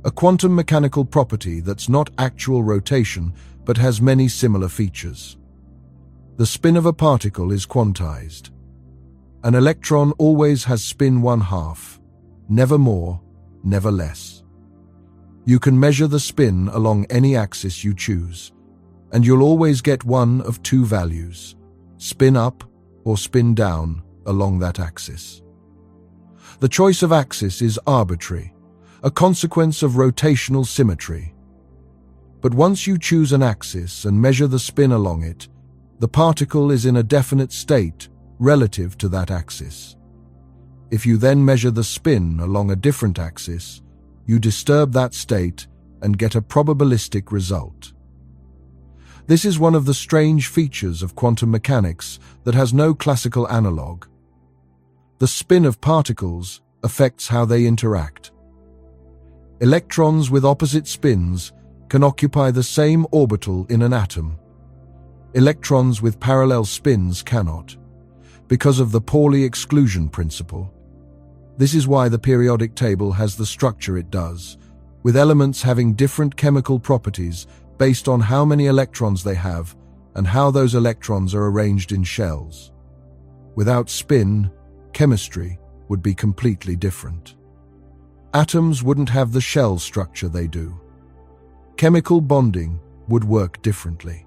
a quantum mechanical property that's not actual rotation but has many similar features. The spin of a particle is quantized. An electron always has spin 1/2, never more, never less. You can measure the spin along any axis you choose, and you'll always get one of two values, spin up or spin down along that axis. The choice of axis is arbitrary, a consequence of rotational symmetry. But once you choose an axis and measure the spin along it, the particle is in a definite state relative to that axis. If you then measure the spin along a different axis, you disturb that state and get a probabilistic result. This is one of the strange features of quantum mechanics that has no classical analog. The spin of particles affects how they interact. Electrons with opposite spins can occupy the same orbital in an atom. Electrons with parallel spins cannot, because of the Pauli exclusion principle. This is why the periodic table has the structure it does, with elements having different chemical properties based on how many electrons they have and how those electrons are arranged in shells. Without spin, chemistry would be completely different. Atoms wouldn't have the shell structure they do. Chemical bonding would work differently.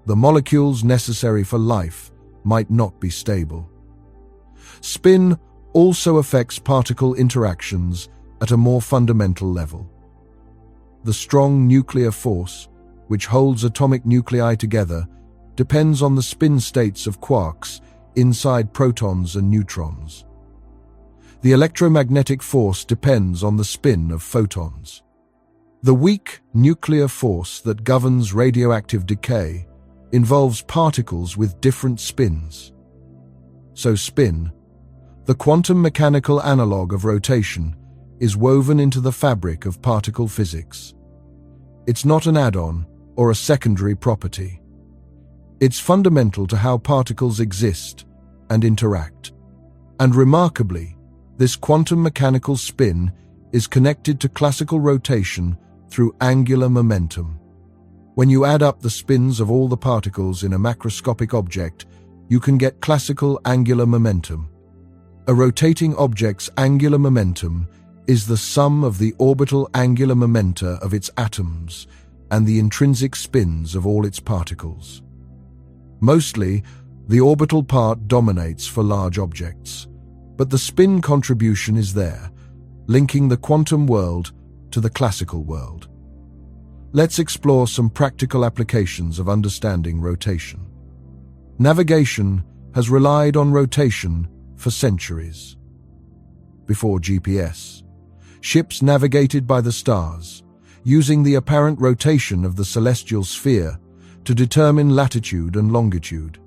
The molecules necessary for life might not be stable. Spin also affects particle interactions at a more fundamental level. The strong nuclear force, which holds atomic nuclei together, depends on the spin states of quarks inside protons and neutrons. The electromagnetic force depends on the spin of photons. The weak nuclear force that governs radioactive decay involves particles with different spins. So spin, the quantum mechanical analog of rotation, is woven into the fabric of particle physics. It's not an add-on or a secondary property. It's fundamental to how particles exist and interact. And remarkably, this quantum mechanical spin is connected to classical rotation through angular momentum. When you add up the spins of all the particles in a macroscopic object, you can get classical angular momentum. A rotating object's angular momentum is the sum of the orbital angular momenta of its atoms and the intrinsic spins of all its particles. Mostly, the orbital part dominates for large objects, but the spin contribution is there, linking the quantum world to the classical world. Let's explore some practical applications of understanding rotation. Navigation has relied on rotation for centuries. Before GPS, ships navigated by the stars, using the apparent rotation of the celestial sphere to determine latitude and longitude.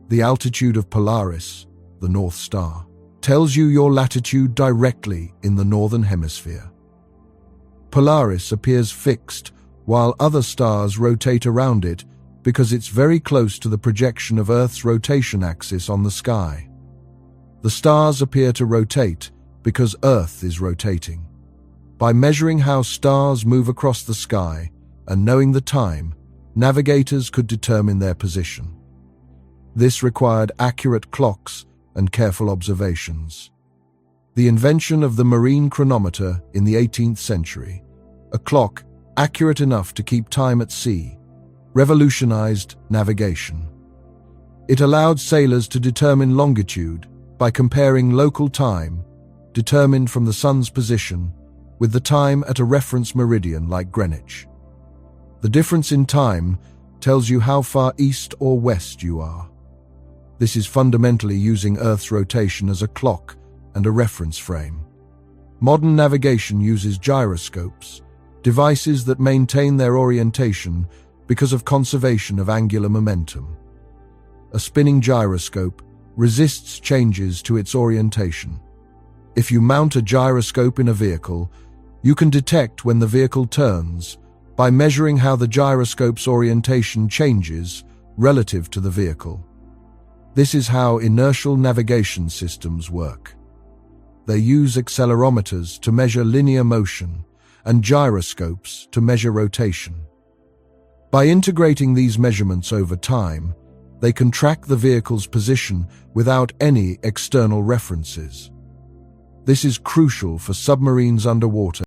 The altitude of Polaris, the North Star, tells you your latitude directly in the northern hemisphere. Polaris appears fixed while other stars rotate around it because it's very close to the projection of Earth's rotation axis on the sky. The stars appear to rotate because Earth is rotating. By measuring how stars move across the sky and knowing the time, navigators could determine their position. This required accurate clocks and careful observations. The invention of the marine chronometer in the 18th century, a clock accurate enough to keep time at sea, revolutionized navigation. It allowed sailors to determine longitude by comparing local time, determined from the sun's position, with the time at a reference meridian like Greenwich. The difference in time tells you how far east or west you are. This is fundamentally using Earth's rotation as a clock and a reference frame. Modern navigation uses gyroscopes, devices that maintain their orientation because of conservation of angular momentum. A spinning gyroscope resists changes to its orientation. If you mount a gyroscope in a vehicle, you can detect when the vehicle turns by measuring how the gyroscope's orientation changes relative to the vehicle. This is how inertial navigation systems work. They use accelerometers to measure linear motion and gyroscopes to measure rotation. By integrating these measurements over time, they can track the vehicle's position without any external references. This is crucial for submarines underwater